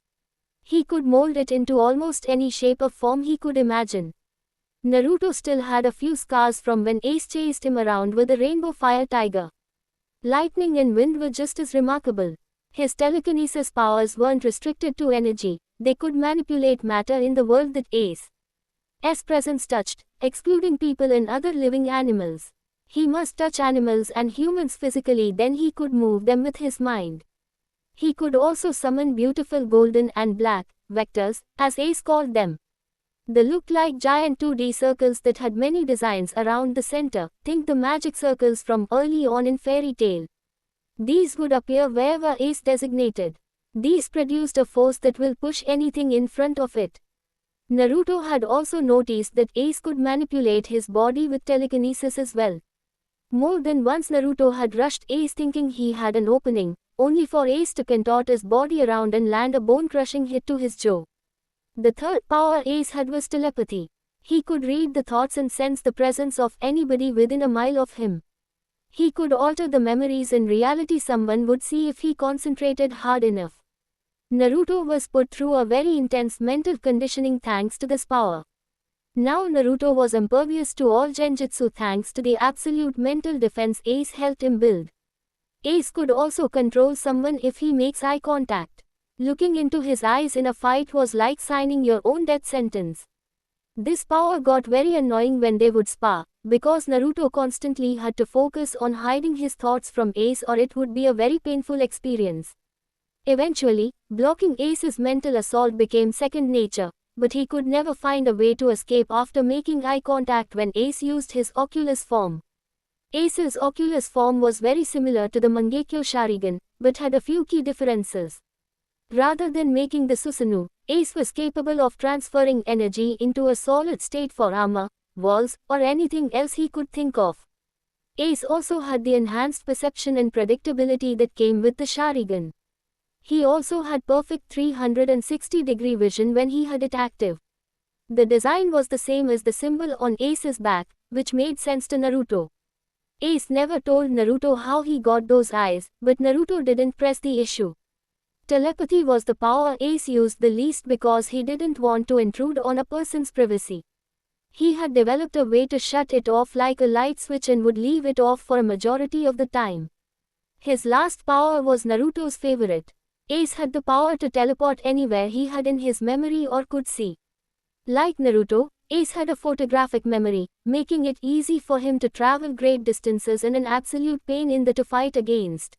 He could mold it into almost any shape or form he could imagine. Naruto still had a few scars from when Ace chased him around with a rainbow fire tiger. Lightning and wind were just as remarkable. His telekinesis powers weren't restricted to energy, they could manipulate matter in the world that Ace's presence touched, excluding people and other living animals. He must touch animals and humans physically, then he could move them with his mind. He could also summon beautiful golden and black vectors, as Ace called them. They looked like giant 2D circles that had many designs around the center. Think the magic circles from early on in Fairy Tail. These would appear wherever Ace designated. These produced a force that will push anything in front of it. Naruto had also noticed that Ace could manipulate his body with telekinesis as well. More than once Naruto had rushed Ace thinking he had an opening, only for Ace to contort his body around and land a bone-crushing hit to his jaw. The third power Ace had was telepathy. He could read the thoughts and sense the presence of anybody within a mile of him. He could alter the memories in reality someone would see if he concentrated hard enough. Naruto was put through a very intense mental conditioning thanks to this power. Now Naruto was impervious to all genjutsu thanks to the absolute mental defense Ace helped him build. Ace could also control someone if he makes eye contact. Looking into his eyes in a fight was like signing your own death sentence. This power got very annoying when they would spar, because Naruto constantly had to focus on hiding his thoughts from Ace or it would be a very painful experience. Eventually, blocking Ace's mental assault became second nature, but he could never find a way to escape after making eye contact when Ace used his Oculus form. Ace's Oculus form was very similar to the Mangekyo Sharingan, but had a few key differences. Rather than making the Susanoo, Ace was capable of transferring energy into a solid state for armor, walls, or anything else he could think of. Ace also had the enhanced perception and predictability that came with the Sharingan. He also had perfect 360-degree vision when he had it active. The design was the same as the symbol on Ace's back, which made sense to Naruto. Ace never told Naruto how he got those eyes, but Naruto didn't press the issue. Telepathy was the power Ace used the least because he didn't want to intrude on a person's privacy. He had developed a way to shut it off like a light switch and would leave it off for a majority of the time. His last power was Naruto's favorite. Ace had the power to teleport anywhere he had in his memory or could see. Like Naruto, Ace had a photographic memory, making it easy for him to travel great distances and an absolute pain in the to fight against.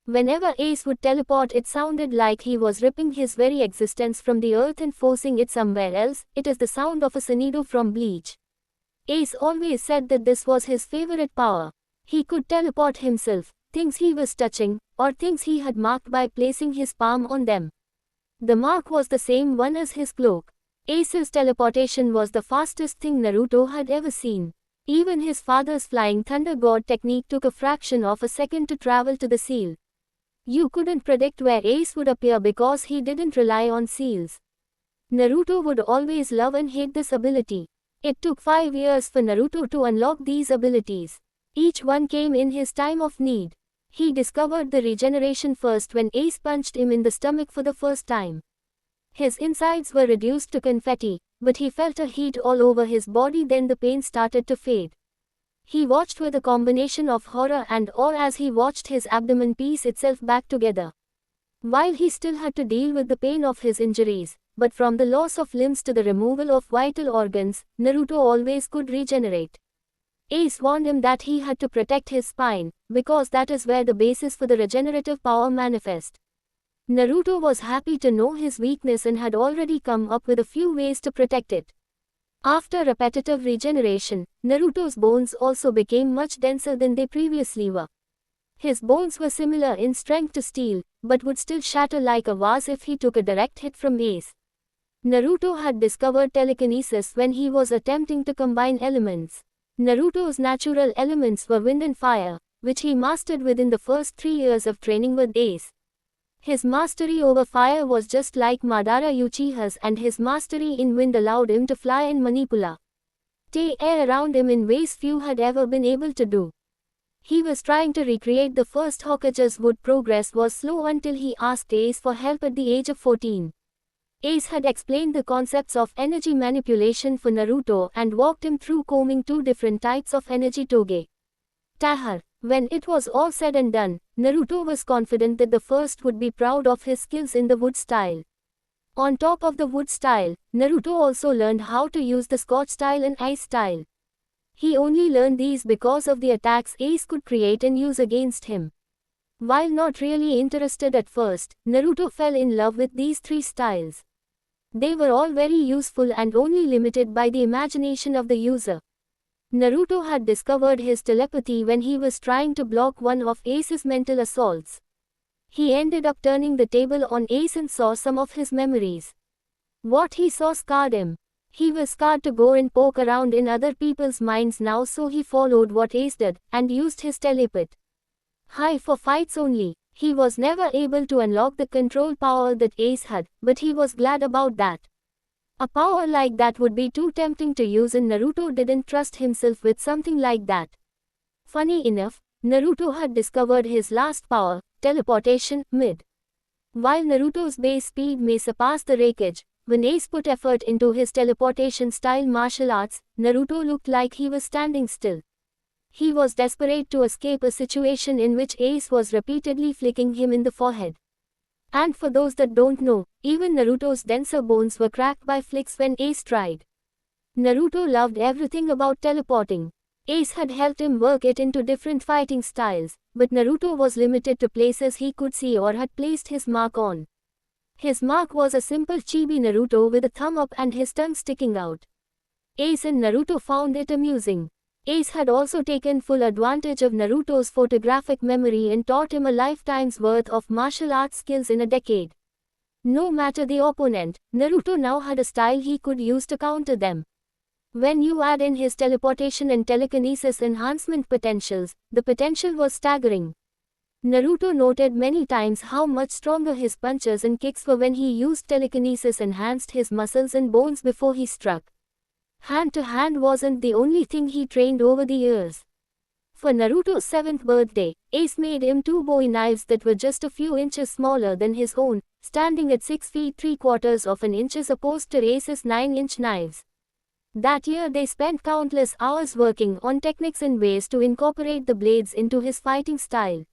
Whenever Ace would teleport, it sounded like he was ripping his very existence from the earth and forcing it somewhere else. It is the sound of a Sonido from Bleach. Ace always said that this was his favorite power. He could teleport himself, things he was touching, or things he had marked by placing his palm on them. The mark was the same one as his cloak. Ace's teleportation was the fastest thing Naruto had ever seen. Even his father's flying thunder god technique took a fraction of a second to travel to the seal. You couldn't predict where Ace would appear because he didn't rely on seals. Naruto would always love and hate this ability. It took 5 years for Naruto to unlock these abilities. Each one came in his time of need. He discovered the regeneration first when Ace punched him in the stomach for the first time. His insides were reduced to confetti, but he felt a heat all over his body, then the pain started to fade. He watched with a combination of horror and awe as he watched his abdomen piece itself back together. While he still had to deal with the pain of his injuries, but from the loss of limbs to the removal of vital organs, Naruto always could regenerate. Ace warned him that he had to protect his spine, because that is where the basis for the regenerative power manifests. Naruto was happy to know his weakness and had already come up with a few ways to protect it. After repetitive regeneration, Naruto's bones also became much denser than they previously were. His bones were similar in strength to steel, but would still shatter like a vase if he took a direct hit from Ace. Naruto had discovered telekinesis when he was attempting to combine elements. Naruto's natural elements were wind and fire, which he mastered within the first 3 years of training with Ace. His mastery over fire was just like Madara Uchiha's, and his mastery in wind allowed him to fly and manipulate air around him in ways few had ever been able to do. He was trying to recreate the first Hokage's wood. Progress was slow until he asked Ace for help at the age of 14. Ace had explained the concepts of energy manipulation for Naruto and walked him through combing two different types of energy Toge. Tahar. When it was all said and done, Naruto was confident that the first would be proud of his skills in the wood style. On top of the wood style, Naruto also learned how to use the Scotch style and ice style. He only learned these because of the attacks Ace could create and use against him. While not really interested at first, Naruto fell in love with these three styles. They were all very useful and only limited by the imagination of the user. Naruto had discovered his telepathy when he was trying to block one of Ace's mental assaults. He ended up turning the table on Ace and saw some of his memories. What he saw scarred him. He was scared to go and poke around in other people's minds now, so he followed what Ace did and used his telepath. High for fights only. He was never able to unlock the control power that Ace had, but he was glad about that. A power like that would be too tempting to use, and Naruto didn't trust himself with something like that. Funny enough, Naruto had discovered his last power, teleportation, mid. While Naruto's base speed may surpass the Raikage, when Ace put effort into his teleportation style martial arts, Naruto looked like he was standing still. He was desperate to escape a situation in which Ace was repeatedly flicking him in the forehead. And for those that don't know, even Naruto's denser bones were cracked by flicks when Ace tried. Naruto loved everything about teleporting. Ace had helped him work it into different fighting styles, but Naruto was limited to places he could see or had placed his mark on. His mark was a simple chibi Naruto with a thumb up and his tongue sticking out. Ace and Naruto found it amusing. Ace had also taken full advantage of Naruto's photographic memory and taught him a lifetime's worth of martial arts skills in a decade. No matter the opponent, Naruto now had a style he could use to counter them. When you add in his teleportation and telekinesis enhancement potentials, the potential was staggering. Naruto noted many times how much stronger his punches and kicks were when he used telekinesis enhanced his muscles and bones before he struck. Hand-to-hand wasn't the only thing he trained over the years. For Naruto's 7th birthday, Ace made him two bowie knives that were just a few inches smaller than his own, standing at 6 feet 3/4 of an inch as opposed to Ace's 9-inch knives. That year they spent countless hours working on techniques and ways to incorporate the blades into his fighting style.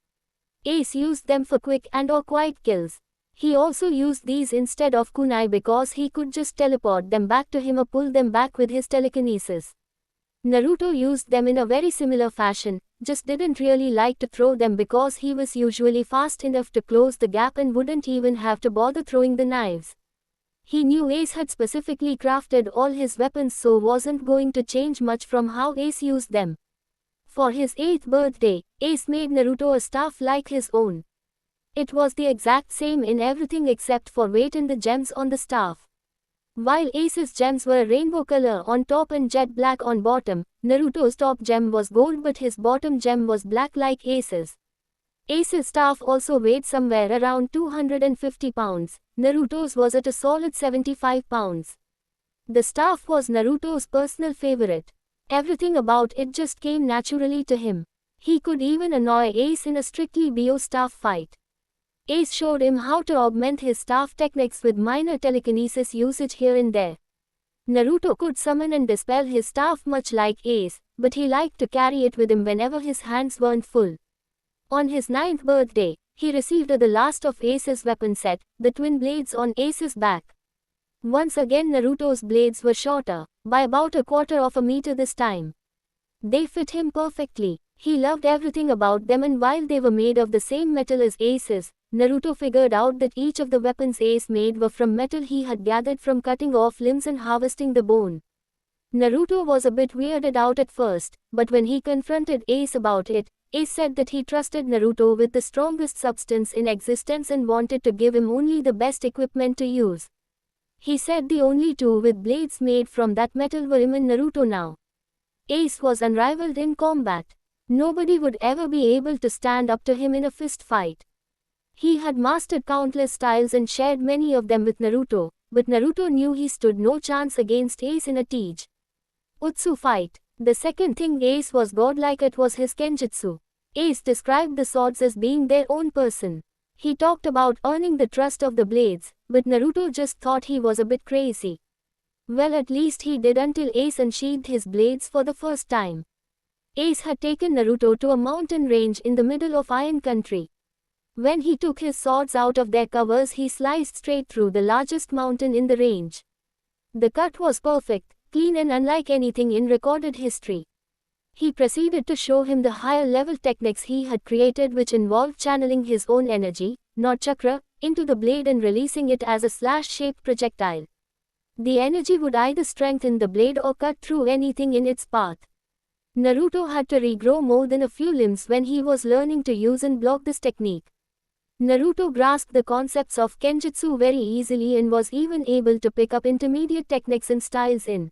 Ace used them for quick and or quiet kills. He also used these instead of kunai because he could just teleport them back to him or pull them back with his telekinesis. Naruto used them in a very similar fashion, just didn't really like to throw them because he was usually fast enough to close the gap and wouldn't even have to bother throwing the knives. He knew Ace had specifically crafted all his weapons, so wasn't going to change much from how Ace used them. For his 8th birthday, Ace made Naruto a staff like his own. It was the exact same in everything except for weight and the gems on the staff. While Ace's gems were rainbow color on top and jet black on bottom, Naruto's top gem was gold but his bottom gem was black like Ace's. Ace's staff also weighed somewhere around 250 pounds, Naruto's was at a solid 75 pounds. The staff was Naruto's personal favorite. Everything about it just came naturally to him. He could even annoy Ace in a strictly bio staff fight. Ace showed him how to augment his staff techniques with minor telekinesis usage here and there. Naruto could summon and dispel his staff much like Ace, but he liked to carry it with him whenever his hands weren't full. On his 9th birthday, he received the last of Ace's weapon set, the twin blades on Ace's back. Once again Naruto's blades were shorter, by about 1/4 meter this time. They fit him perfectly. He loved everything about them, and while they were made of the same metal as Ace's, Naruto figured out that each of the weapons Ace made were from metal he had gathered from cutting off limbs and harvesting the bone. Naruto was a bit weirded out at first, but when he confronted Ace about it, Ace said that he trusted Naruto with the strongest substance in existence and wanted to give him only the best equipment to use. He said the only two with blades made from that metal were him and Naruto now. Ace was unrivaled in combat. Nobody would ever be able to stand up to him in a fist fight. He had mastered countless styles and shared many of them with Naruto, but Naruto knew he stood no chance against Ace in a Tej Utsu fight. The second thing Ace was godlike at was his Kenjutsu. Ace described the swords as being their own person. He talked about earning the trust of the blades, but Naruto just thought he was a bit crazy. Well, at least he did until Ace unsheathed his blades for the first time. Ace had taken Naruto to a mountain range in the middle of Iron Country. When he took his swords out of their covers, he sliced straight through the largest mountain in the range. The cut was perfect, clean and unlike anything in recorded history. He proceeded to show him the higher level techniques he had created, which involved channeling his own energy, not chakra, into the blade and releasing it as a slash-shaped projectile. The energy would either strengthen the blade or cut through anything in its path. Naruto had to regrow more than a few limbs when he was learning to use and block this technique. Naruto grasped the concepts of Kenjutsu very easily and was even able to pick up intermediate techniques and styles in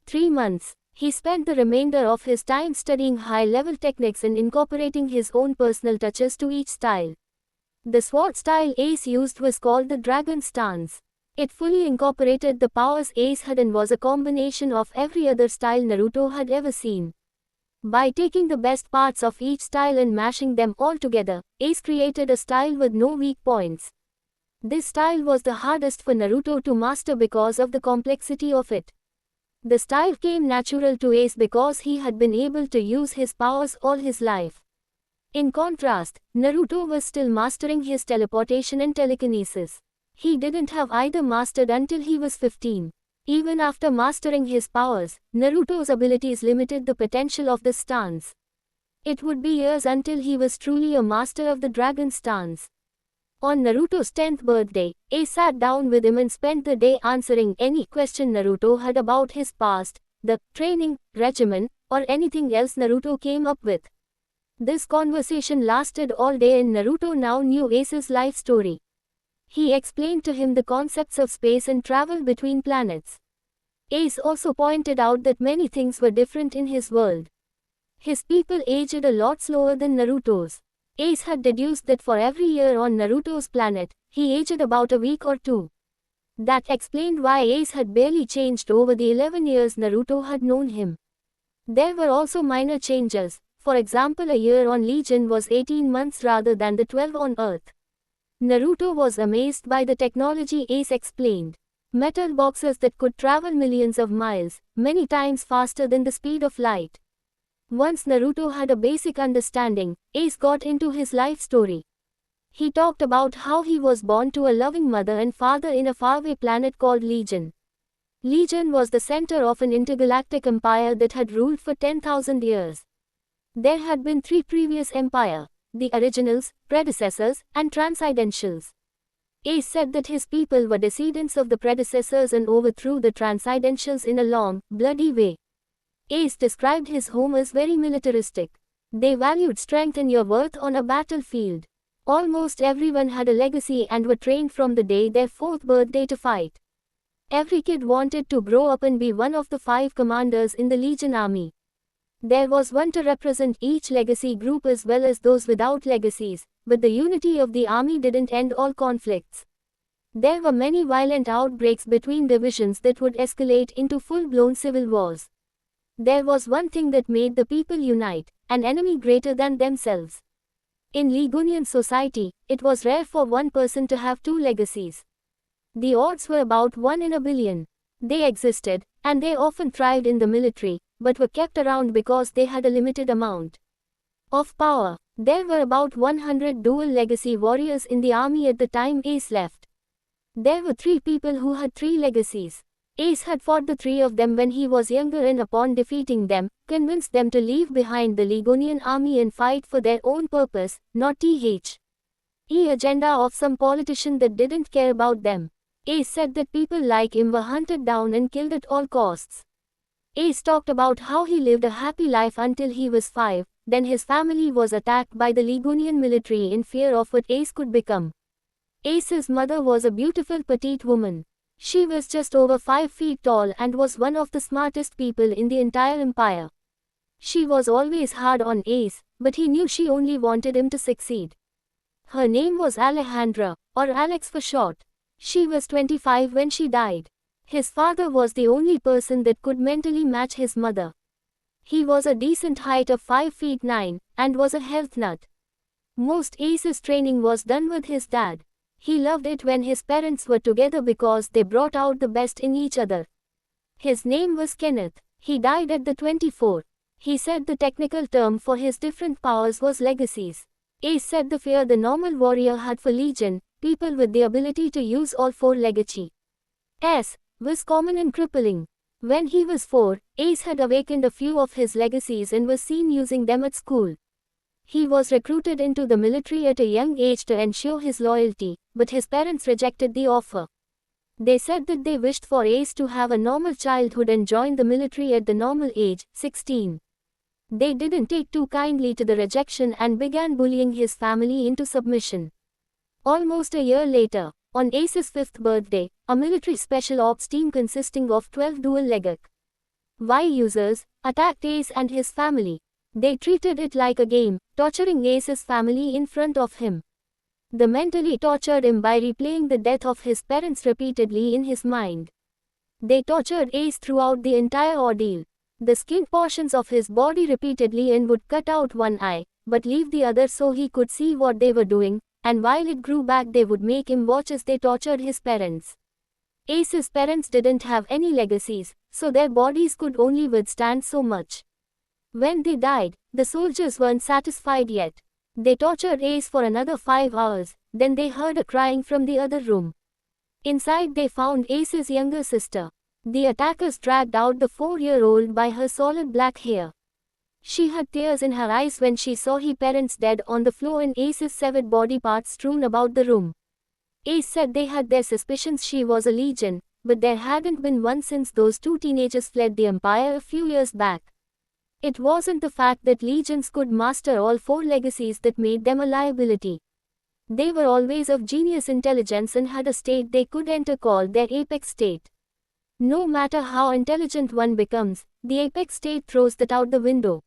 3 months. He spent the remainder of his time studying high-level techniques and incorporating his own personal touches to each style. The sword style Ace used was called the Dragon Stance. It fully incorporated the powers Ace had and was a combination of every other style Naruto had ever seen. By taking the best parts of each style and mashing them all together, Ace created a style with no weak points. This style was the hardest for Naruto to master because of the complexity of it. The style came natural to Ace because he had been able to use his powers all his life. In contrast, Naruto was still mastering his teleportation and telekinesis. He didn't have either mastered until he was 15. Even after mastering his powers, Naruto's abilities limited the potential of the stance. It would be years until he was truly a master of the Dragon Stance. On Naruto's 10th birthday, Ace sat down with him and spent the day answering any question Naruto had about his past, the training regimen, or anything else Naruto came up with. This conversation lasted all day and Naruto now knew Ace's life story. He explained to him the concepts of space and travel between planets. Ace also pointed out that many things were different in his world. His people aged a lot slower than Naruto's. Ace had deduced that for every year on Naruto's planet, he aged about a week or two. That explained why Ace had barely changed over the 11 years Naruto had known him. There were also minor changes. For example, a year on Legion was 18 months rather than the 12 on Earth. Naruto was amazed by the technology Ace explained. Metal boxes that could travel millions of miles, many times faster than the speed of light. Once Naruto had a basic understanding, Ace got into his life story. He talked about how he was born to a loving mother and father in a faraway planet called Legion. Legion was the center of an intergalactic empire that had ruled for 10,000 years. There had been 3 previous empires: the originals, predecessors, and transcendentals. Ace said that his people were descendants of the predecessors and overthrew the transcendentals in a long, bloody way. Ace described his home as very militaristic. They valued strength and your worth on a battlefield. Almost everyone had a legacy and were trained from the day their 4th birthday to fight. Every kid wanted to grow up and be one of the 5 commanders in the Legion army. There was one to represent each legacy group as well as those without legacies, but the unity of the army didn't end all conflicts. There were many violent outbreaks between divisions that would escalate into full-blown civil wars. There was one thing that made the people unite: an enemy greater than themselves. In Legonian society, it was rare for one person to have 2 legacies. The odds were about 1 in a billion. They existed, and they often thrived in the military, but were kept around because they had a limited amount of power. There were about 100 dual legacy warriors in the army at the time Ace left. There were 3 people who had 3 legacies. Ace had fought the 3 of them when he was younger and upon defeating them, convinced them to leave behind the Legonian army and fight for their own purpose, not the agenda of some politician that didn't care about them. Ace said that people like him were hunted down and killed at all costs. Ace talked about how he lived a happy life until he was 5, then his family was attacked by the Legonian military in fear of what Ace could become. Ace's mother was a beautiful petite woman. She was just over 5 feet tall and was one of the smartest people in the entire empire. She was always hard on Ace, but he knew she only wanted him to succeed. Her name was Alejandra, or Alex for short. She was 25 when she died. His father was the only person that could mentally match his mother. He was a decent height of 5 feet 9, and was a health nut. Most Ace's training was done with his dad. He loved it when his parents were together because they brought out the best in each other. His name was Kenneth. He died at the 24. He said the technical term for his different powers was legacies. Ace said the fear the normal warrior had for legion, people with the ability to use all four legacies, was common and crippling. When he was 4, Ace had awakened a few of his legacies and was seen using them at school. He was recruited into the military at a young age to ensure his loyalty, but his parents rejected the offer. They said that they wished for Ace to have a normal childhood and join the military at the normal age, 16. They didn't take too kindly to the rejection and began bullying his family into submission. Almost a year later, on Ace's 5th birthday, a military special ops team consisting of 12 dual-legged Y users attacked Ace and his family. They treated it like a game, torturing Ace's family in front of him. They mentally tortured him by replaying the death of his parents repeatedly in his mind. They tortured Ace throughout the entire ordeal. They skinned portions of his body repeatedly and would cut out one eye, but leave the other so he could see what they were doing, and while it grew back they would make him watch as they tortured his parents. Ace's parents didn't have any legacies, so their bodies could only withstand so much. When they died, the soldiers weren't satisfied yet. They tortured Ace for another 5 hours, then they heard a crying from the other room. Inside they found Ace's younger sister. The attackers dragged out the 4-year-old by her solid black hair. She had tears in her eyes when she saw her parents dead on the floor and Ace's severed body parts strewn about the room. Ace said they had their suspicions she was a legion, but there hadn't been one since those 2 teenagers fled the Empire a few years back. It wasn't the fact that legions could master all 4 legacies that made them a liability. They were always of genius intelligence and had a state they could enter called their apex state. No matter how intelligent one becomes, the apex state throws that out the window.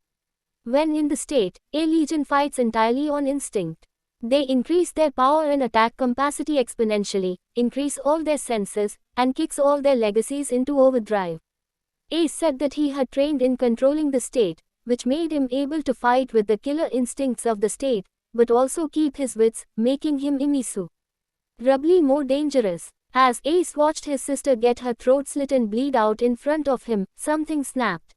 When in the state, a legion fights entirely on instinct. They increase their power and attack capacity exponentially, increase all their senses, and kicks all their legacies into overdrive. Ace said that he had trained in controlling the state, which made him able to fight with the killer instincts of the state, but also keep his wits, making him immeasurably more dangerous. As Ace watched his sister get her throat slit and bleed out in front of him, something snapped.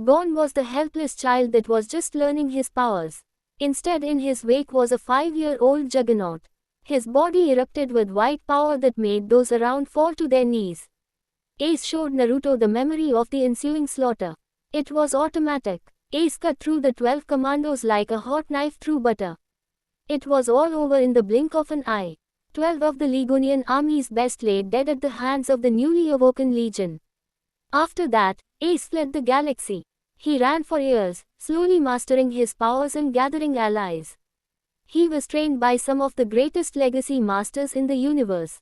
Gone was the helpless child that was just learning his powers. Instead in his wake was a 5-year-old juggernaut. His body erupted with white power that made those around fall to their knees. Ace showed Naruto the memory of the ensuing slaughter. It was automatic. Ace cut through the 12 commandos like a hot knife through butter. It was all over in the blink of an eye. 12 of the Legonian army's best lay dead at the hands of the newly awoken legion. After that, Ace fled the galaxy. He ran for years, slowly mastering his powers and gathering allies. He was trained by some of the greatest legacy masters in the universe.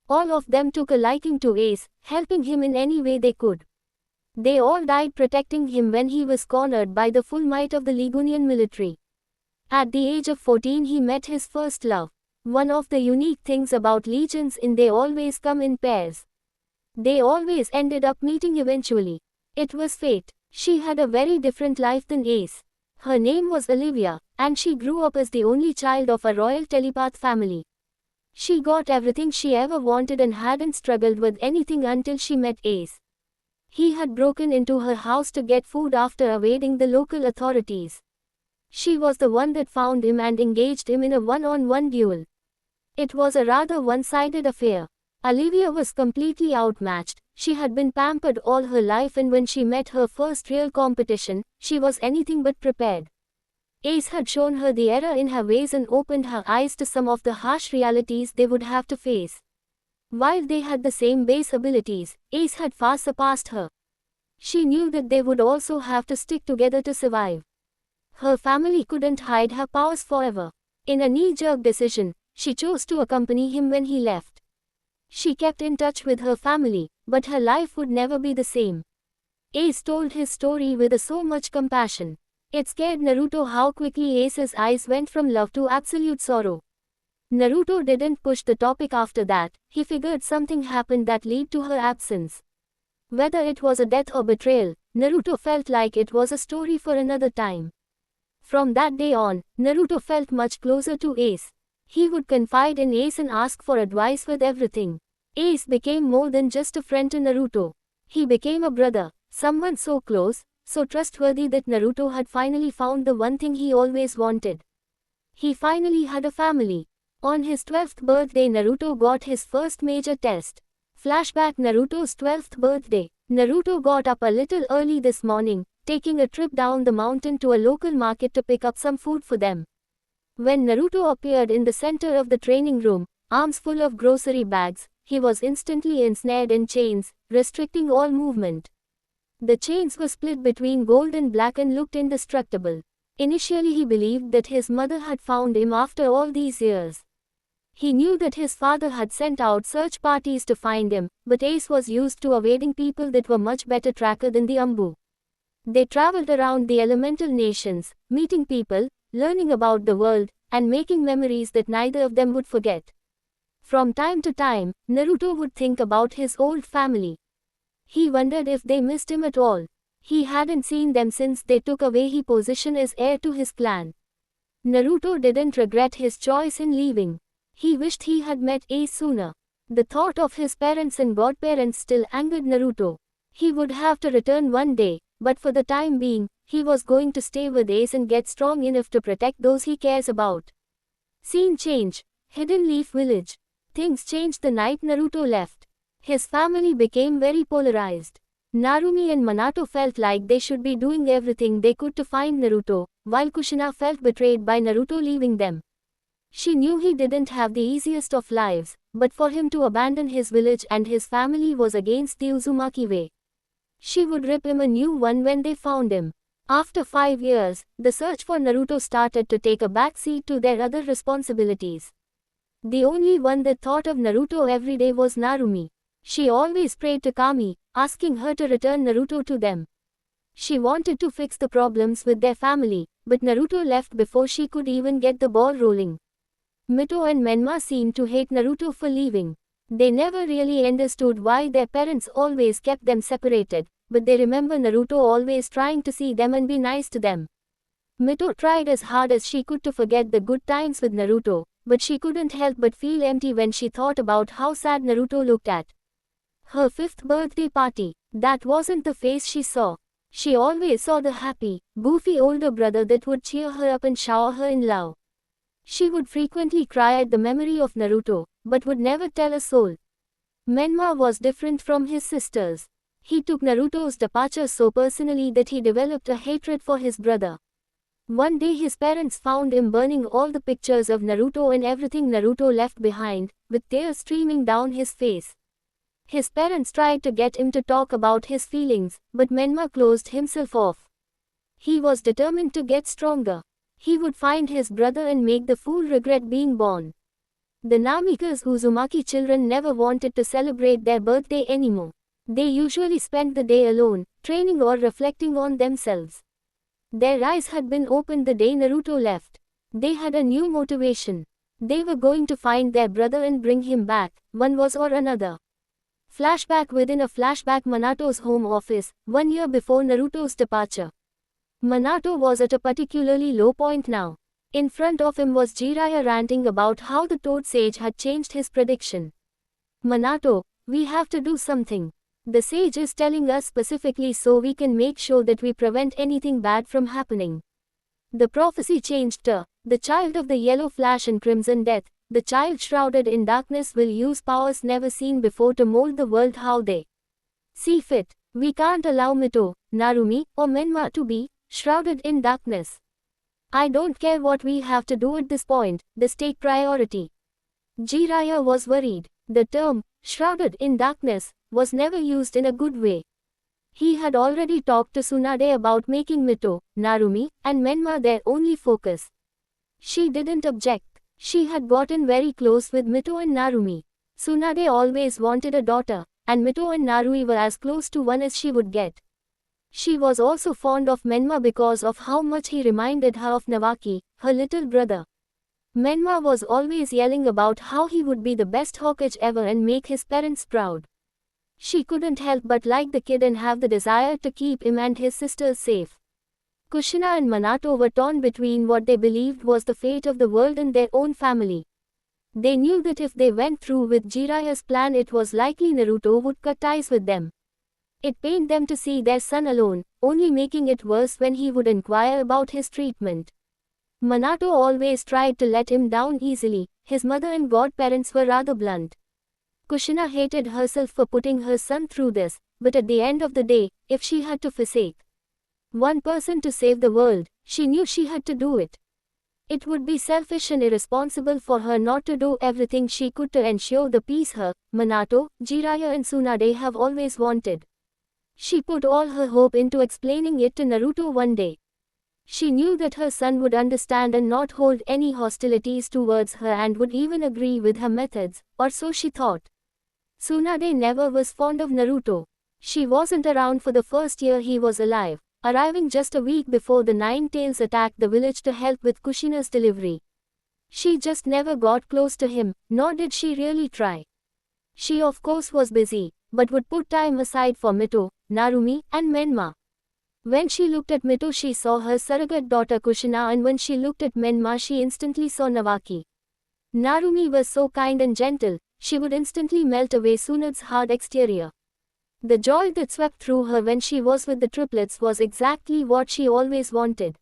All of them took a liking to Ace, helping him in any way they could. They all died protecting him when he was cornered by the full might of the Legonian military. At the age of 14 he met his first love. One of the unique things about legions is they always come in pairs. They always ended up meeting eventually. It was fate. She had a very different life than Ace. Her name was Olivia, and she grew up as the only child of a royal telepath family. She got everything she ever wanted and hadn't struggled with anything until she met Ace. He had broken into her house to get food after evading the local authorities. She was the one that found him and engaged him in a one-on-one duel. It was a rather one-sided affair. Olivia was completely outmatched. She had been pampered all her life and when she met her first real competition, she was anything but prepared. Ace had shown her the error in her ways and opened her eyes to some of the harsh realities they would have to face. While they had the same base abilities, Ace had far surpassed her. She knew that they would also have to stick together to survive. Her family couldn't hide her powers forever. In a knee-jerk decision, she chose to accompany him when he left. She kept in touch with her family, but her life would never be the same. Ace told his story with so much compassion. It scared Naruto how quickly Ace's eyes went from love to absolute sorrow. Naruto didn't push the topic after that. He figured something happened that led to her absence. Whether it was a death or betrayal, Naruto felt like it was a story for another time. From that day on, Naruto felt much closer to Ace. He would confide in Ace and ask for advice with everything. Ace became more than just a friend to Naruto. He became a brother, someone so close, so trustworthy that Naruto had finally found the one thing he always wanted. He finally had a family. On his 12th birthday, Naruto got his first major test. Flashback: Naruto's 12th birthday. Naruto got up a little early this morning, taking a trip down the mountain to a local market to pick up some food for them. When Naruto appeared in the center of the training room, arms full of grocery bags, he was instantly ensnared in chains, restricting all movement. The chains were split between gold and black and looked indestructible. Initially he believed that his mother had found him after all these years. He knew that his father had sent out search parties to find him, but Ace was used to evading people that were much better tracker than the Ambu. They traveled around the elemental nations, meeting people, learning about the world, and making memories that neither of them would forget. From time to time, Naruto would think about his old family. He wondered if they missed him at all. He hadn't seen them since they took away his position as heir to his clan. Naruto didn't regret his choice in leaving. He wished he had met Ace sooner. The thought of his parents and godparents still angered Naruto. He would have to return one day, but for the time being, he was going to stay with Ace and get strong enough to protect those he cares about. Scene change. Hidden Leaf Village. Things changed the night Naruto left. His family became very polarized. Narumi and Minato felt like they should be doing everything they could to find Naruto, while Kushina felt betrayed by Naruto leaving them. She knew he didn't have the easiest of lives, but for him to abandon his village and his family was against the Uzumaki way. She would rip him a new one when they found him. After 5 years, the search for Naruto started to take a backseat to their other responsibilities. The only one that thought of Naruto every day was Narumi. She always prayed to Kami, asking her to return Naruto to them. She wanted to fix the problems with their family, but Naruto left before she could even get the ball rolling. Mito and Menma seemed to hate Naruto for leaving. They never really understood why their parents always kept them separated, but they remember Naruto always trying to see them and be nice to them. Mito tried as hard as she could to forget the good times with Naruto, but she couldn't help but feel empty when she thought about how sad Naruto looked at her 5th birthday party. That wasn't the face she saw. She always saw the happy, goofy older brother that would cheer her up and shower her in love. She would frequently cry at the memory of Naruto, but would never tell a soul. Menma was different from his sisters. He took Naruto's departure so personally that he developed a hatred for his brother. One day his parents found him burning all the pictures of Naruto and everything Naruto left behind, with tears streaming down his face. His parents tried to get him to talk about his feelings, but Menma closed himself off. He was determined to get stronger. He would find his brother and make the fool regret being born. The Namika's Uzumaki children never wanted to celebrate their birthday anymore. They usually spent the day alone, training or reflecting on themselves. Their eyes had been opened the day Naruto left. They had a new motivation. They were going to find their brother and bring him back, one was or another. Flashback within a flashback: Minato's home office, 1 year before Naruto's departure. Minato was at a particularly low point now. In front of him was Jiraiya ranting about how the Toad Sage had changed his prediction. Minato, we have to do something. The sage is telling us specifically so we can make sure that we prevent anything bad from happening. The prophecy changed her. The child of the Yellow Flash and Crimson Death, the child shrouded in darkness, will use powers never seen before to mold the world how they see fit. We can't allow Mito, Narumi, or Menma to be shrouded in darkness. I don't care what we have to do at this point, the state priority. Jiraiya was worried. The term, shrouded in darkness, was never used in a good way. He had already talked to Tsunade about making Mito, Narumi, and Menma their only focus. She didn't object. She had gotten very close with Mito and Narumi. Tsunade always wanted a daughter, and Mito and Narumi were as close to one as she would get. She was also fond of Menma because of how much he reminded her of Nawaki, her little brother. Menma was always yelling about how he would be the best Hokage ever and make his parents proud. She couldn't help but like the kid and have the desire to keep him and his sisters safe. Kushina and Minato were torn between what they believed was the fate of the world and their own family. They knew that if they went through with Jiraya's plan, it was likely Naruto would cut ties with them. It pained them to see their son alone, only making it worse when he would inquire about his treatment. Minato always tried to let him down easily. His mother and godparents were rather blunt. Kushina hated herself for putting her son through this, but at the end of the day, if she had to forsake one person to save the world, she knew she had to do it. It would be selfish and irresponsible for her not to do everything she could to ensure the peace her, Minato, Jiraiya and Tsunade have always wanted. She put all her hope into explaining it to Naruto one day. She knew that her son would understand and not hold any hostilities towards her and would even agree with her methods, or so she thought. Tsunade never was fond of Naruto. She wasn't around for the first year he was alive, arriving just a week before the Nine Tails attacked the village to help with Kushina's delivery. She just never got close to him, nor did she really try. She of course was busy, but would put time aside for Mito, Narumi, and Menma. When she looked at Mito, she saw her surrogate daughter Kushina, and when she looked at Menma, she instantly saw Nawaki. Narumi was so kind and gentle, she would instantly melt away Tsunade's hard exterior. The joy that swept through her when she was with the triplets was exactly what she always wanted.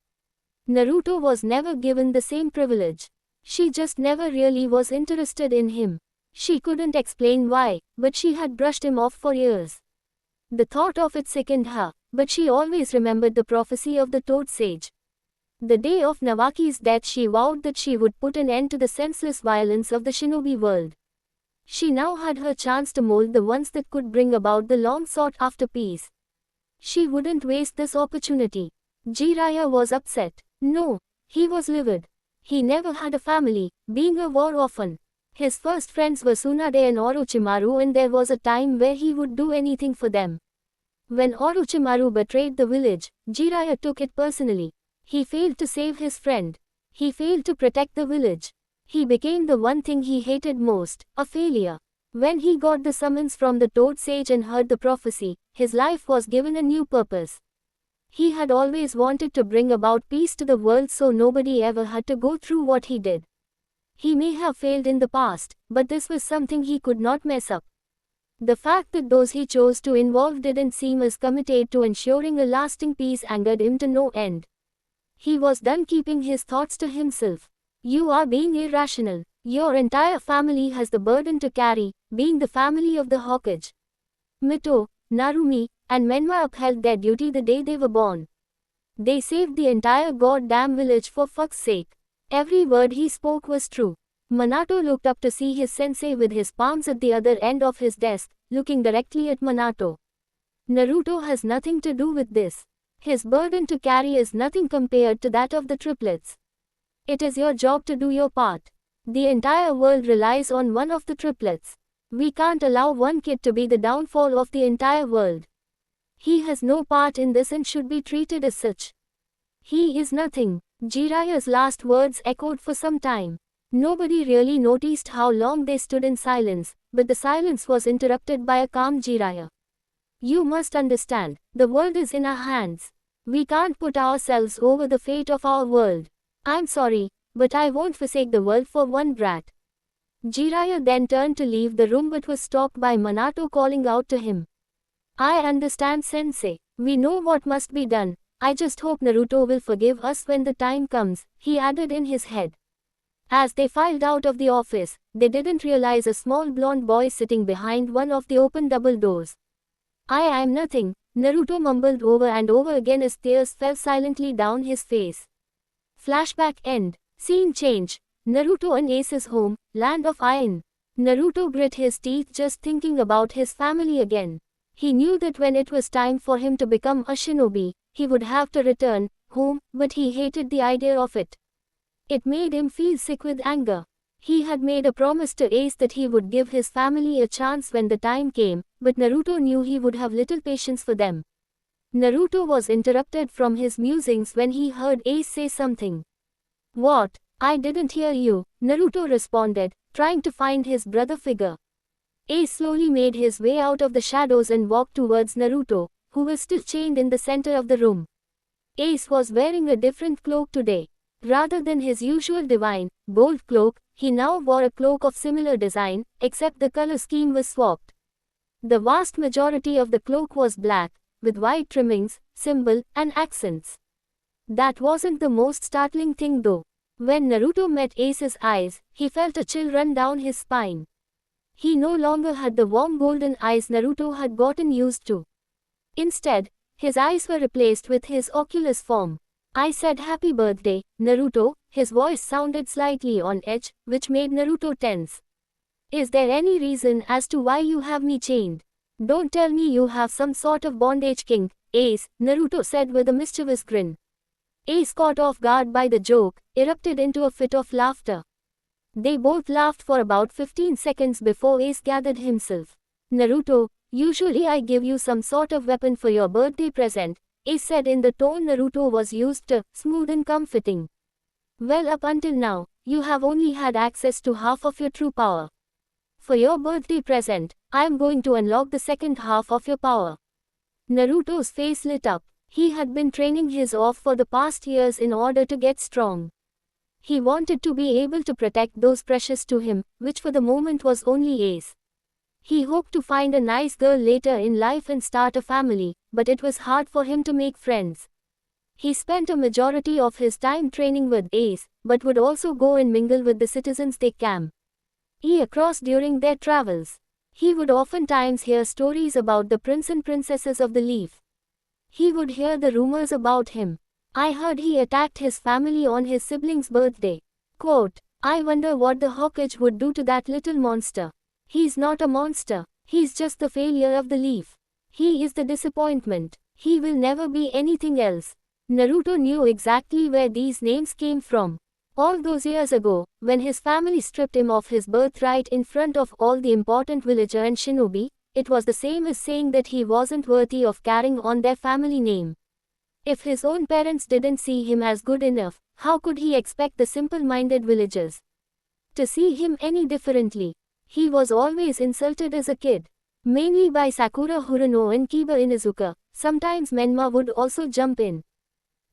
Naruto was never given the same privilege. She just never really was interested in him. She couldn't explain why, but she had brushed him off for years. The thought of it sickened her, but she always remembered the prophecy of the Toad Sage. The day of Nawaki's death, she vowed that she would put an end to the senseless violence of the shinobi world. She now had her chance to mold the ones that could bring about the long sought-after peace. She wouldn't waste this opportunity. Jiraiya was upset. No, he was livid. He never had a family, being a war orphan. His first friends were Tsunade and Orochimaru, and there was a time where he would do anything for them. When Orochimaru betrayed the village, Jiraiya took it personally. He failed to save his friend. He failed to protect the village. He became the one thing he hated most, a failure. When he got the summons from the Toad Sage and heard the prophecy, his life was given a new purpose. He had always wanted to bring about peace to the world so nobody ever had to go through what he did. He may have failed in the past, but this was something he could not mess up. The fact that those he chose to involve didn't seem as committed to ensuring a lasting peace angered him to no end. He was done keeping his thoughts to himself. You are being irrational. Your entire family has the burden to carry, being the family of the Hokage. Mito, Narumi, and Menma upheld their duty the day they were born. They saved the entire goddamn village, for fuck's sake. Every word he spoke was true. Minato looked up to see his sensei with his palms at the other end of his desk, looking directly at Minato. Naruto has nothing to do with this. His burden to carry is nothing compared to that of the triplets. It is your job to do your part. The entire world relies on one of the triplets. We can't allow one kid to be the downfall of the entire world. He has no part in this and should be treated as such. He is nothing. Jiraiya's last words echoed for some time. Nobody really noticed how long they stood in silence, but the silence was interrupted by a calm Jiraiya. You must understand, the world is in our hands. We can't put ourselves over the fate of our world. I'm sorry, but I won't forsake the world for one brat. Jiraiya then turned to leave the room but was stopped by Minato calling out to him. I understand, Sensei. We know what must be done. I just hope Naruto will forgive us when the time comes, he added in his head. As they filed out of the office, they didn't realize a small blonde boy sitting behind one of the open double doors. I am nothing, Naruto mumbled over and over again as tears fell silently down his face. Flashback end. Scene change. Naruto and Ace's home, Land of Iron. Naruto grit his teeth just thinking about his family again. He knew that when it was time for him to become a shinobi, he would have to return home, but he hated the idea of it. It made him feel sick with anger. He had made a promise to Ace that he would give his family a chance when the time came, but Naruto knew he would have little patience for them. Naruto was interrupted from his musings when he heard Ace say something. What? I didn't hear you, Naruto responded, trying to find his brother figure. Ace slowly made his way out of the shadows and walked towards Naruto, who was still chained in the center of the room. Ace was wearing a different cloak today. Rather than his usual divine, bold cloak, he now wore a cloak of similar design, except the color scheme was swapped. The vast majority of the cloak was black, with white trimmings, symbol, and accents. That wasn't the most startling thing though. When Naruto met Ace's eyes, he felt a chill run down his spine. He no longer had the warm golden eyes Naruto had gotten used to. Instead, his eyes were replaced with his oculus form. I said happy birthday, Naruto. His voice sounded slightly on edge, which made Naruto tense. Is there any reason as to why you have me chained? Don't tell me you have some sort of bondage kink, Ace, Naruto said with a mischievous grin. Ace, caught off guard by the joke, erupted into a fit of laughter. They both laughed for about 15 seconds before Ace gathered himself. Naruto, usually I give you some sort of weapon for your birthday present, Ace said in the tone Naruto was used to, smooth and comforting. Well, up until now, you have only had access to half of your true power. For your birthday present, I am going to unlock the second half of your power. Naruto's face lit up. He had been training his off for the past years in order to get strong. He wanted to be able to protect those precious to him, which for the moment was only Ace. He hoped to find a nice girl later in life and start a family, but it was hard for him to make friends. He spent a majority of his time training with Ace, but would also go and mingle with the citizens they came across during their travels. He would oftentimes hear stories about the prince and princesses of the Leaf. He would hear the rumors about him. I heard he attacked his family on his sibling's birthday. Quote, I wonder what the Hokage would do to that little monster. He's not a monster. He's just the failure of the Leaf. He is the disappointment. He will never be anything else. Naruto knew exactly where these names came from. All those years ago, when his family stripped him of his birthright in front of all the important villager and shinobi, it was the same as saying that he wasn't worthy of carrying on their family name. If his own parents didn't see him as good enough, how could he expect the simple-minded villagers to see him any differently? He was always insulted as a kid, mainly by Sakura Haruno and Kiba Inuzuka. Sometimes Menma would also jump in.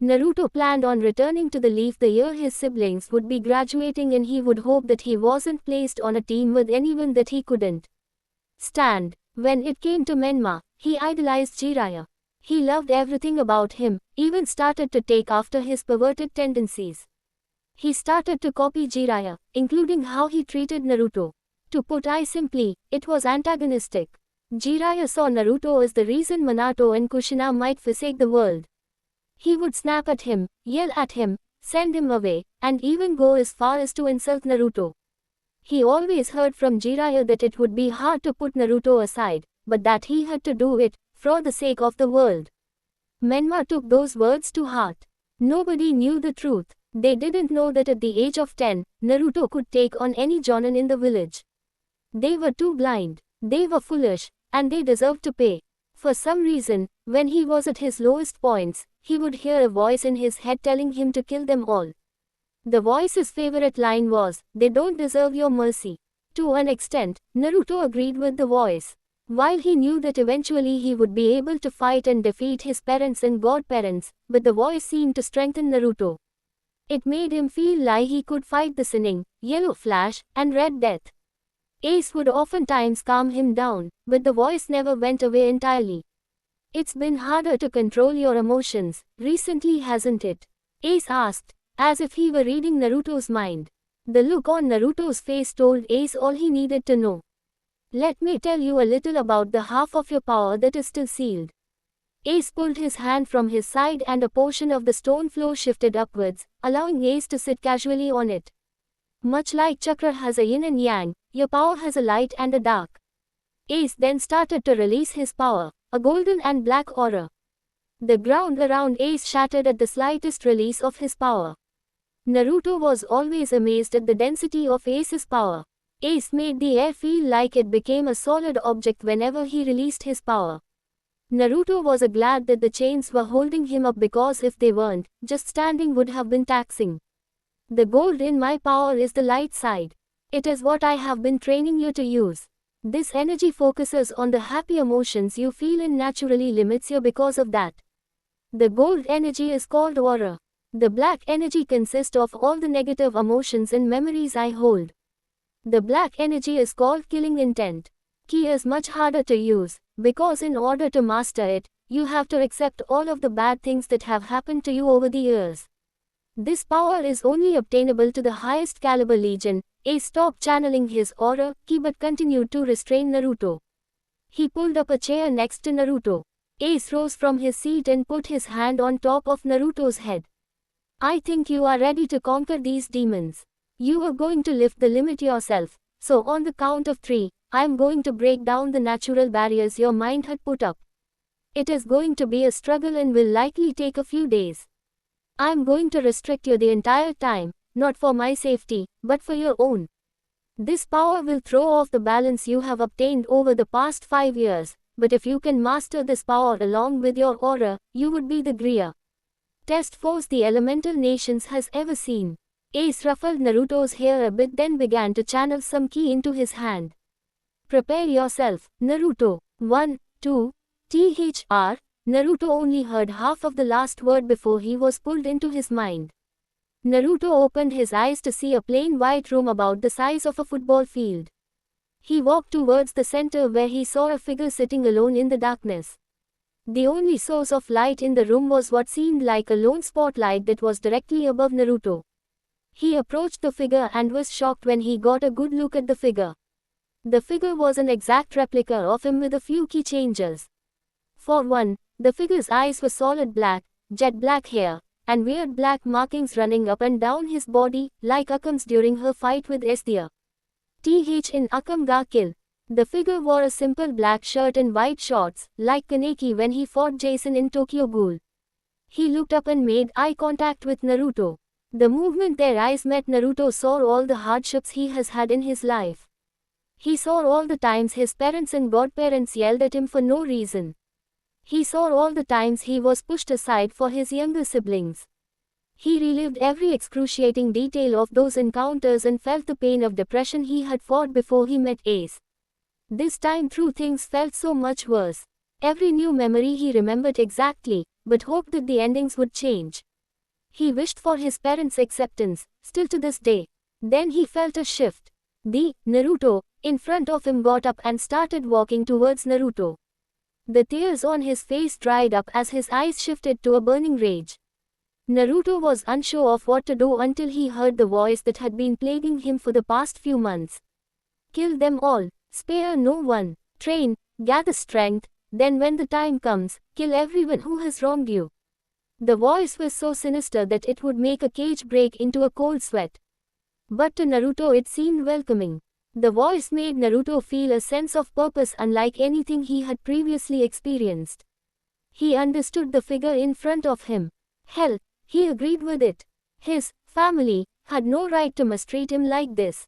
Naruto planned on returning to the Leaf the year his siblings would be graduating, and he would hope that he wasn't placed on a team with anyone that he couldn't stand. When it came to Menma, he idolized Jiraiya. He loved everything about him, even started to take after his perverted tendencies. He started to copy Jiraiya, including how he treated Naruto. To put it simply, it was antagonistic. Jiraiya saw Naruto as the reason Minato and Kushina might forsake the world. He would snap at him, yell at him, send him away, and even go as far as to insult Naruto. He always heard from Jiraiya that it would be hard to put Naruto aside, but that he had to do it, for the sake of the world. Menma took those words to heart. Nobody knew the truth. They didn't know that at the age of 10, Naruto could take on any jonin in the village. They were too blind, they were foolish, and they deserved to pay. For some reason, when he was at his lowest points, he would hear a voice in his head telling him to kill them all. The voice's favorite line was, "They don't deserve your mercy." To an extent, Naruto agreed with the voice. While he knew that eventually he would be able to fight and defeat his parents and godparents, but the voice seemed to strengthen Naruto. It made him feel like he could fight the Sinning, Yellow Flash, and Red Death. Ace would oftentimes calm him down, but the voice never went away entirely. It's been harder to control your emotions, recently hasn't it? Ace asked, as if he were reading Naruto's mind. The look on Naruto's face told Ace all he needed to know. Let me tell you a little about the half of your power that is still sealed. Ace pulled his hand from his side and a portion of the stone floor shifted upwards, allowing Ace to sit casually on it. Much like Chakra has a yin and yang, your power has a light and a dark. Ace then started to release his power, a golden and black aura. The ground around Ace shattered at the slightest release of his power. Naruto was always amazed at the density of Ace's power. Ace made the air feel like it became a solid object whenever he released his power. Naruto was glad that the chains were holding him up, because if they weren't, just standing would have been taxing. The gold in my power is the light side. It is what I have been training you to use. This energy focuses on the happy emotions you feel and naturally limits you because of that. The gold energy is called aura. The black energy consists of all the negative emotions and memories I hold. The black energy is called killing intent. Ki is much harder to use, because in order to master it, you have to accept all of the bad things that have happened to you over the years. This power is only obtainable to the highest caliber Legion. Ace stopped channeling his aura ki but continued to restrain Naruto. He pulled up a chair next to Naruto. Ace rose from his seat and put his hand on top of Naruto's head. I think you are ready to conquer these demons. You are going to lift the limit yourself, so on the count of 3, I am going to break down the natural barriers your mind had put up. It is going to be a struggle and will likely take a few days. I am going to restrict you the entire time, not for my safety, but for your own. This power will throw off the balance you have obtained over the past 5 years, but if you can master this power along with your aura, you would be the greatest force the elemental nations has ever seen. Ace ruffled Naruto's hair a bit then began to channel some ki into his hand. Prepare yourself, Naruto. 1, 2, THR. Naruto only heard half of the last word before he was pulled into his mind. Naruto opened his eyes to see a plain white room about the size of a football field. He walked towards the center where he saw a figure sitting alone in the darkness. The only source of light in the room was what seemed like a lone spotlight that was directly above Naruto. He approached the figure and was shocked when he got a good look at the figure. The figure was an exact replica of him with a few key changes. For one, the figure's eyes were solid black, jet black hair, and weird black markings running up and down his body, like Akam's during her fight with Esthia. In Akam ga Kill. The figure wore a simple black shirt and white shorts, like Kaneki when he fought Jason in Tokyo Ghoul. He looked up and made eye contact with Naruto. The moment their eyes met, Naruto saw all the hardships he has had in his life. He saw all the times his parents and godparents yelled at him for no reason. He saw all the times he was pushed aside for his younger siblings. He relived every excruciating detail of those encounters and felt the pain of depression he had fought before he met Ace. This time through things felt so much worse. Every new memory he remembered exactly, but hoped that the endings would change. He wished for his parents' acceptance, still to this day. Then he felt a shift. Naruto, in front of him got up and started walking towards Naruto. The tears on his face dried up as his eyes shifted to a burning rage. Naruto was unsure of what to do until he heard the voice that had been plaguing him for the past few months. Kill them all, spare no one, train, gather strength, then when the time comes, kill everyone who has wronged you. The voice was so sinister that it would make a cage break into a cold sweat. But to Naruto it seemed welcoming. The voice made Naruto feel a sense of purpose unlike anything he had previously experienced. He understood the figure in front of him. Hell, he agreed with it. His family had no right to mistreat him like this.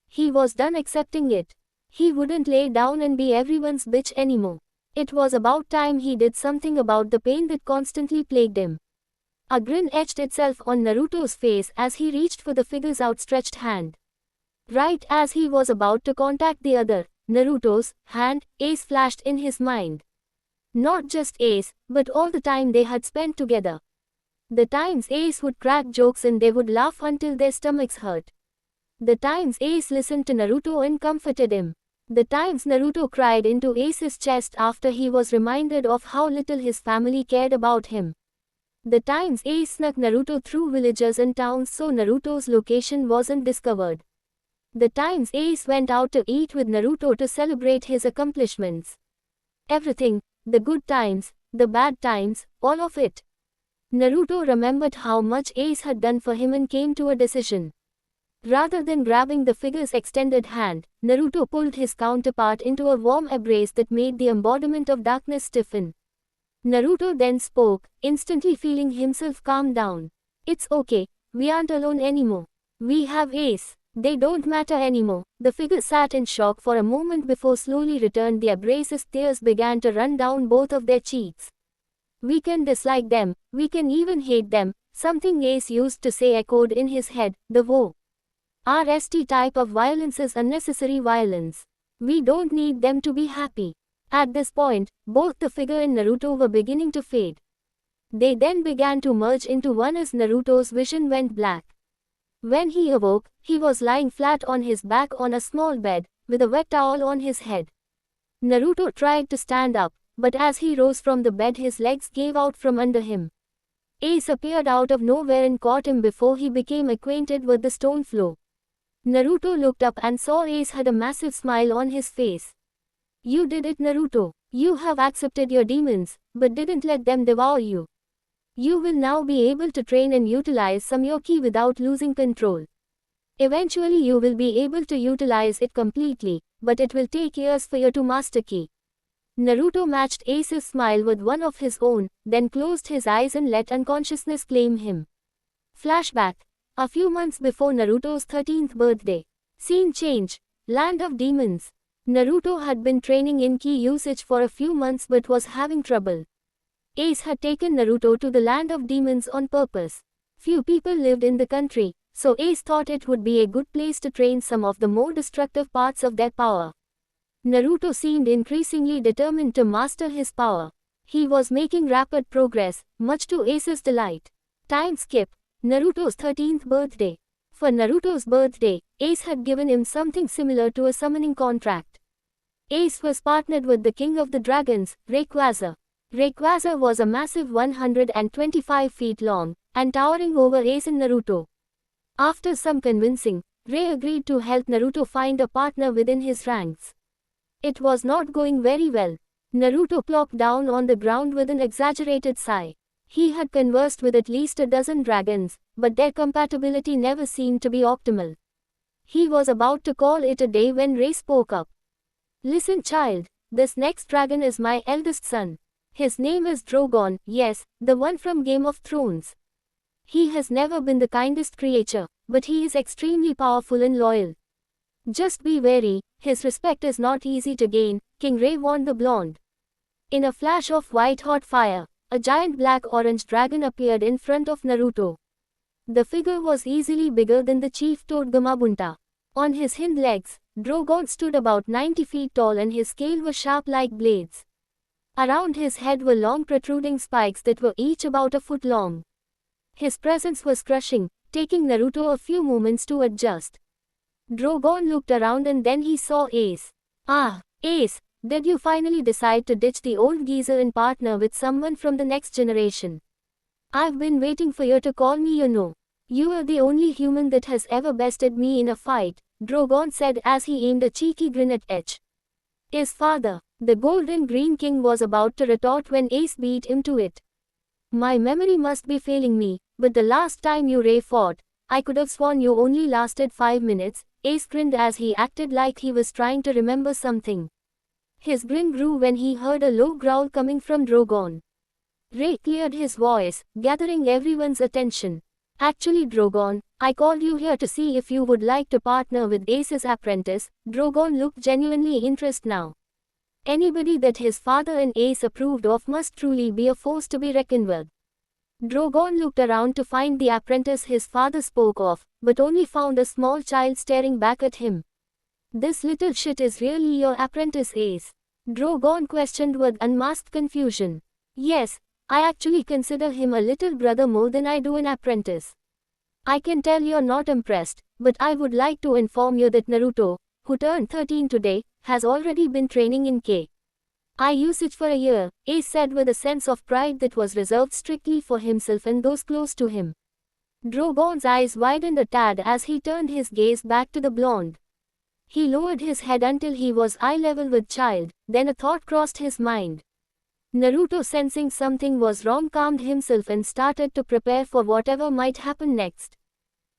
He was done accepting it. He wouldn't lay down and be everyone's bitch anymore. It was about time he did something about the pain that constantly plagued him. A grin etched itself on Naruto's face as he reached for the figure's outstretched hand. Right as he was about to contact the other, Naruto's hand, Ace flashed in his mind. Not just Ace, but all the time they had spent together. The times Ace would crack jokes and they would laugh until their stomachs hurt. The times Ace listened to Naruto and comforted him. The times Naruto cried into Ace's chest after he was reminded of how little his family cared about him. The times Ace snuck Naruto through villages and towns so Naruto's location wasn't discovered. The times Ace went out to eat with Naruto to celebrate his accomplishments. Everything, the good times, the bad times, all of it. Naruto remembered how much Ace had done for him and came to a decision. Rather than grabbing the figure's extended hand, Naruto pulled his counterpart into a warm embrace that made the embodiment of darkness stiffen. Naruto then spoke, instantly feeling himself calm down. It's okay, we aren't alone anymore. We have Ace. They don't matter anymore. The figure sat in shock for a moment before slowly returned the embrace as tears began to run down both of their cheeks. We can dislike them, we can even hate them, something Ace used to say echoed in his head, the RST type of violence is unnecessary violence. We don't need them to be happy. At this point, both the figure and Naruto were beginning to fade. They then began to merge into one as Naruto's vision went black. When he awoke, he was lying flat on his back on a small bed, with a wet towel on his head. Naruto tried to stand up, but as he rose from the bed his legs gave out from under him. Ace appeared out of nowhere and caught him before he became acquainted with the stone floor. Naruto looked up and saw Ace had a massive smile on his face. You did it, Naruto. You have accepted your demons, but didn't let them devour you. You will now be able to train and utilize some your ki without losing control. Eventually you will be able to utilize it completely, but it will take years for you to master ki. Naruto matched Ace's smile with one of his own, then closed his eyes and let unconsciousness claim him. Flashback. A few months before Naruto's 13th birthday. Scene change. Land of Demons. Naruto had been training in ki usage for a few months but was having trouble. Ace had taken Naruto to the Land of Demons on purpose. Few people lived in the country, so Ace thought it would be a good place to train some of the more destructive parts of their power. Naruto seemed increasingly determined to master his power. He was making rapid progress, much to Ace's delight. Time skip. Naruto's 13th birthday. For Naruto's birthday, Ace had given him something similar to a summoning contract. Ace was partnered with the king of the dragons, Rayquaza. Rayquaza was a massive 125 feet long, and towering over Ace and Naruto. After some convincing, Ray agreed to help Naruto find a partner within his ranks. It was not going very well. Naruto plopped down on the ground with an exaggerated sigh. He had conversed with at least a dozen dragons, but their compatibility never seemed to be optimal. He was about to call it a day when Ray spoke up. Listen, child, this next dragon is my eldest son. His name is Drogon, yes, the one from Game of Thrones. He has never been the kindest creature, but he is extremely powerful and loyal. Just be wary, his respect is not easy to gain, King Ray warned the blonde. In a flash of white-hot fire, a giant black-orange dragon appeared in front of Naruto. The figure was easily bigger than the chief toad Gamabunta. On his hind legs, Drogon stood about 90 feet tall and his scale was sharp like blades. Around his head were long protruding spikes that were each about a foot long. His presence was crushing, taking Naruto a few moments to adjust. Drogon looked around and then he saw Ace. Ah, Ace, did you finally decide to ditch the old geezer and partner with someone from the next generation? I've been waiting for you to call me, you know. You are the only human that has ever bested me in a fight, Drogon said as he aimed a cheeky grin at Ace. His father, the Golden Green King, was about to retort when Ace beat him to it. My memory must be failing me, but the last time you Ray fought, I could have sworn you only lasted 5 minutes, Ace grinned as he acted like he was trying to remember something. His grin grew when he heard a low growl coming from Drogon. Ray cleared his voice, gathering everyone's attention. Actually, Drogon, I called you here to see if you would like to partner with Ace's apprentice. Drogon looked genuinely interested now. Anybody that his father and Ace approved of must truly be a force to be reckoned with. Drogon looked around to find the apprentice his father spoke of, but only found a small child staring back at him. This little shit is really your apprentice, Ace? Drogon questioned with unmasked confusion. Yes, I actually consider him a little brother more than I do an apprentice. I can tell you're not impressed, but I would like to inform you that Naruto, who turned 13 today, has already been training in ki usage for a year, Ace said with a sense of pride that was reserved strictly for himself and those close to him. Drogon's eyes widened a tad as he turned his gaze back to the blonde. He lowered his head until he was eye level with child, then a thought crossed his mind. Naruto, sensing something was wrong, calmed himself and started to prepare for whatever might happen next.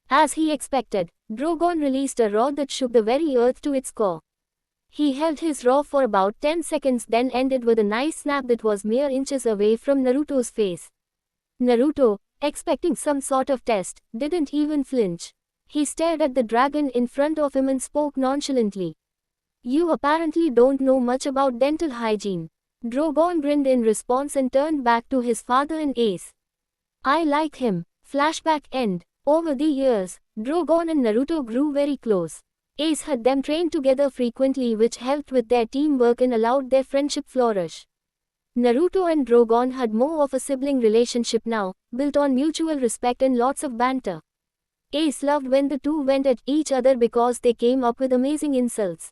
As he expected, Drogon released a roar that shook the very earth to its core. He held his roar for about 10 seconds, then ended with a nice snap that was mere inches away from Naruto's face. Naruto, expecting some sort of test, didn't even flinch. He stared at the dragon in front of him and spoke nonchalantly. You apparently don't know much about dental hygiene. Drogon grinned in response and turned back to his father and Ace. I like him. Flashback end. Over the years, Drogon and Naruto grew very close. Ace had them train together frequently, which helped with their teamwork and allowed their friendship flourish. Naruto and Drogon had more of a sibling relationship now, built on mutual respect and lots of banter. Ace loved when the two went at each other because they came up with amazing insults.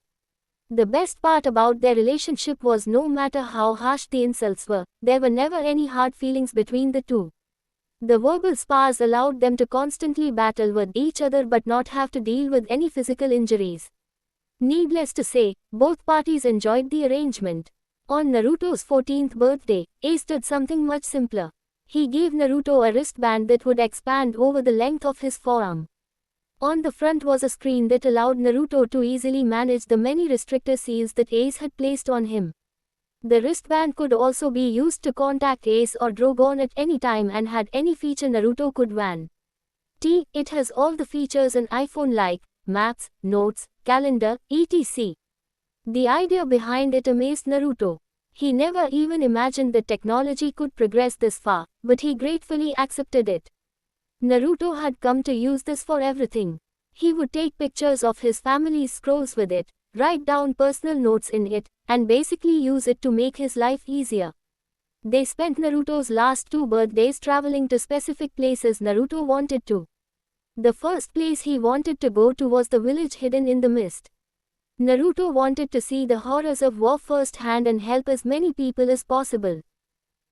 The best part about their relationship was no matter how harsh the insults were, there were never any hard feelings between the two. The verbal spars allowed them to constantly battle with each other but not have to deal with any physical injuries. Needless to say, both parties enjoyed the arrangement. On Naruto's 14th birthday, Ace did something much simpler. He gave Naruto a wristband that would expand over the length of his forearm. On the front was a screen that allowed Naruto to easily manage the many restrictor seals that Ace had placed on him. The wristband could also be used to contact Ace or Drogon at any time and had any feature Naruto could want. It has all the features an iPhone like maps, notes, calendar, etc. The idea behind it amazed Naruto. He never even imagined that technology could progress this far, but he gratefully accepted it. Naruto had come to use this for everything. He would take pictures of his family's scrolls with it, write down personal notes in it, and basically use it to make his life easier. They spent Naruto's last 2 birthdays traveling to specific places Naruto wanted to. The first place he wanted to go to was the village hidden in the mist. Naruto wanted to see the horrors of war firsthand and help as many people as possible.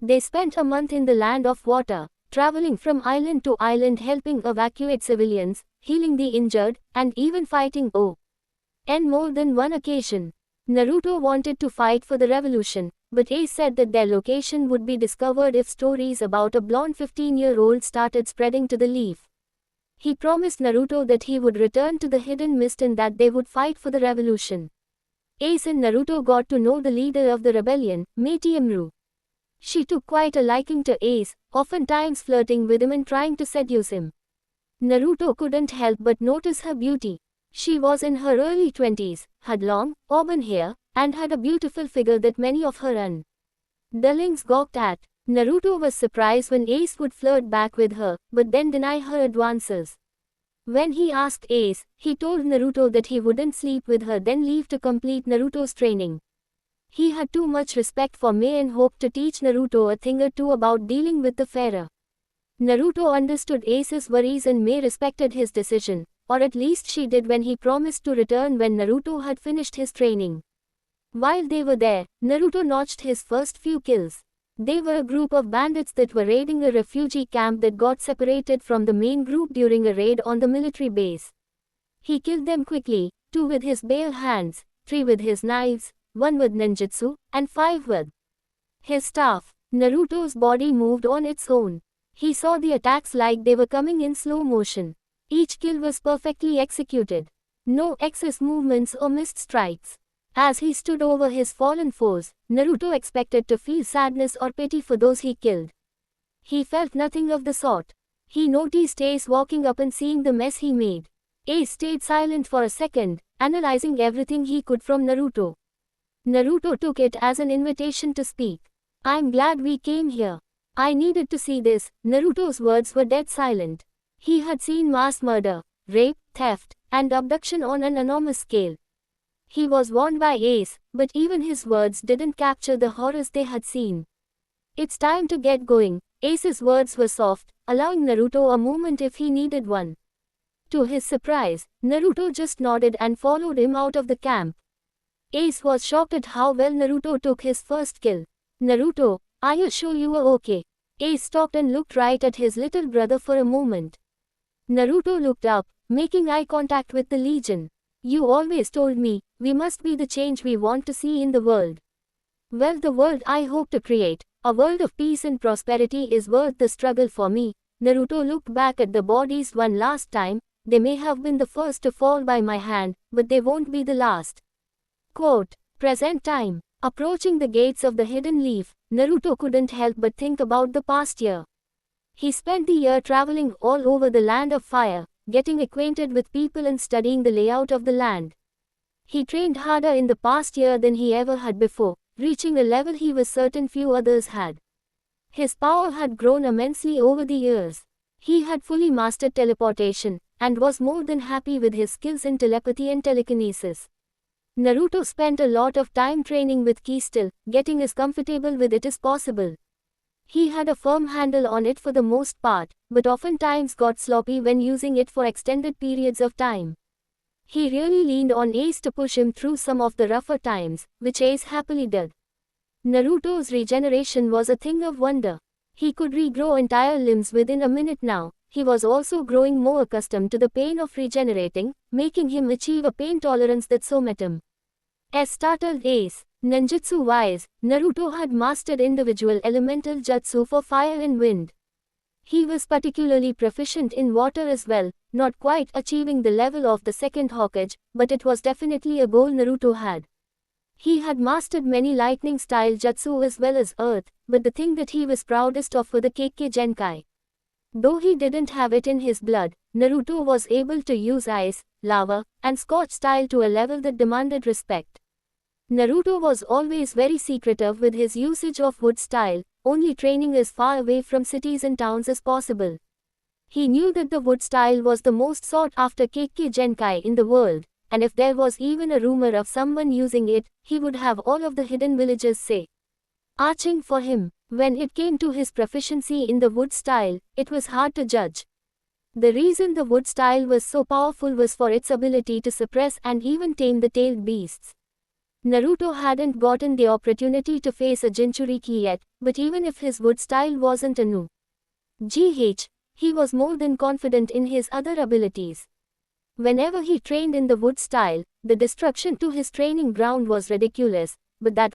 They spent a month in the land of water, traveling from island to island helping evacuate civilians, healing the injured, and even fighting on more than one occasion. Naruto wanted to fight for the revolution, but Ace said that their location would be discovered if stories about a blonde 15-year-old started spreading to the leaf. He promised Naruto that he would return to the hidden mist and that they would fight for the revolution. Ace and Naruto got to know the leader of the rebellion, Meiti Imru. She took quite a liking to Ace, oftentimes flirting with him and trying to seduce him. Naruto couldn't help but notice her beauty. She was in her early 20s, had long, auburn hair, and had a beautiful figure that many of her underlings gawked at. Naruto was surprised when Ace would flirt back with her, but then deny her advances. When he asked Ace, he told Naruto that he wouldn't sleep with her then leave to complete Naruto's training. He had too much respect for Mei and hoped to teach Naruto a thing or two about dealing with the Pharaoh. Naruto understood Ace's worries and Mei respected his decision, or at least she did when he promised to return when Naruto had finished his training. While they were there, Naruto notched his first few kills. They were a group of bandits that were raiding a refugee camp that got separated from the main group during a raid on the military base. He killed them quickly, 2 with his bare hands, 3 with his knives, 1 with ninjutsu, and 5 with his staff. Naruto's body moved on its own. He saw the attacks like they were coming in slow motion. Each kill was perfectly executed. No excess movements or missed strikes. As he stood over his fallen foes, Naruto expected to feel sadness or pity for those he killed. He felt nothing of the sort. He noticed Ace walking up and seeing the mess he made. Ace stayed silent for a second, analyzing everything he could from Naruto. Naruto took it as an invitation to speak. "I'm glad we came here. I needed to see this." Naruto's words were dead silent. He had seen mass murder, rape, theft, and abduction on an enormous scale. He was warned by Ace, but even his words didn't capture the horrors they had seen. "It's time to get going." Ace's words were soft, allowing Naruto a moment if he needed one. To his surprise, Naruto just nodded and followed him out of the camp. Ace was shocked at how well Naruto took his first kill. "Naruto, are you sure you were okay?" Ace stopped and looked right at his little brother for a moment. Naruto looked up, making eye contact with the Legion. "You always told me, we must be the change we want to see in the world. Well, the world I hope to create, a world of peace and prosperity, is worth the struggle for me." Naruto looked back at the bodies one last time. "They may have been the first to fall by my hand, but they won't be the last." Quote, present time. Approaching the gates of the Hidden Leaf, Naruto couldn't help but think about the past year. He spent the year traveling all over the Land of Fire, getting acquainted with people and studying the layout of the land. He trained harder in the past year than he ever had before, reaching a level he was certain few others had. His power had grown immensely over the years. He had fully mastered teleportation, and was more than happy with his skills in telepathy and telekinesis. Naruto spent a lot of time training with ki still, getting as comfortable with it as possible. He had a firm handle on it for the most part, but oftentimes got sloppy when using it for extended periods of time. He really leaned on Ace to push him through some of the rougher times, which Ace happily did. Naruto's regeneration was a thing of wonder. He could regrow entire limbs within a minute now. He was also growing more accustomed to the pain of regenerating, making him achieve a pain tolerance that so met him. As startled Ace, ninjutsu-wise, Naruto had mastered individual elemental jutsu for fire and wind. He was particularly proficient in water as well, not quite achieving the level of the second Hokage, but it was definitely a goal Naruto had. He had mastered many lightning-style jutsu as well as earth, but the thing that he was proudest of were the Kekkei Genkai. Though he didn't have it in his blood, Naruto was able to use ice, lava, and scorch style to a level that demanded respect. Naruto was always very secretive with his usage of wood style, only training as far away from cities and towns as possible. He knew that the wood style was the most sought after Kekkei Genkai in the world, and if there was even a rumor of someone using it, he would have all of the hidden villagers say, "Arching for him." When it came to his proficiency in the wood style, it was hard to judge. The reason the wood style was so powerful was for its ability to suppress and even tame the tailed beasts. Naruto hadn't gotten the opportunity to face a Jinchuriki yet, but even if his wood style wasn't a new GH, he was more than confident in his other abilities. Whenever he trained in the wood style, the destruction to his training ground was ridiculous, but that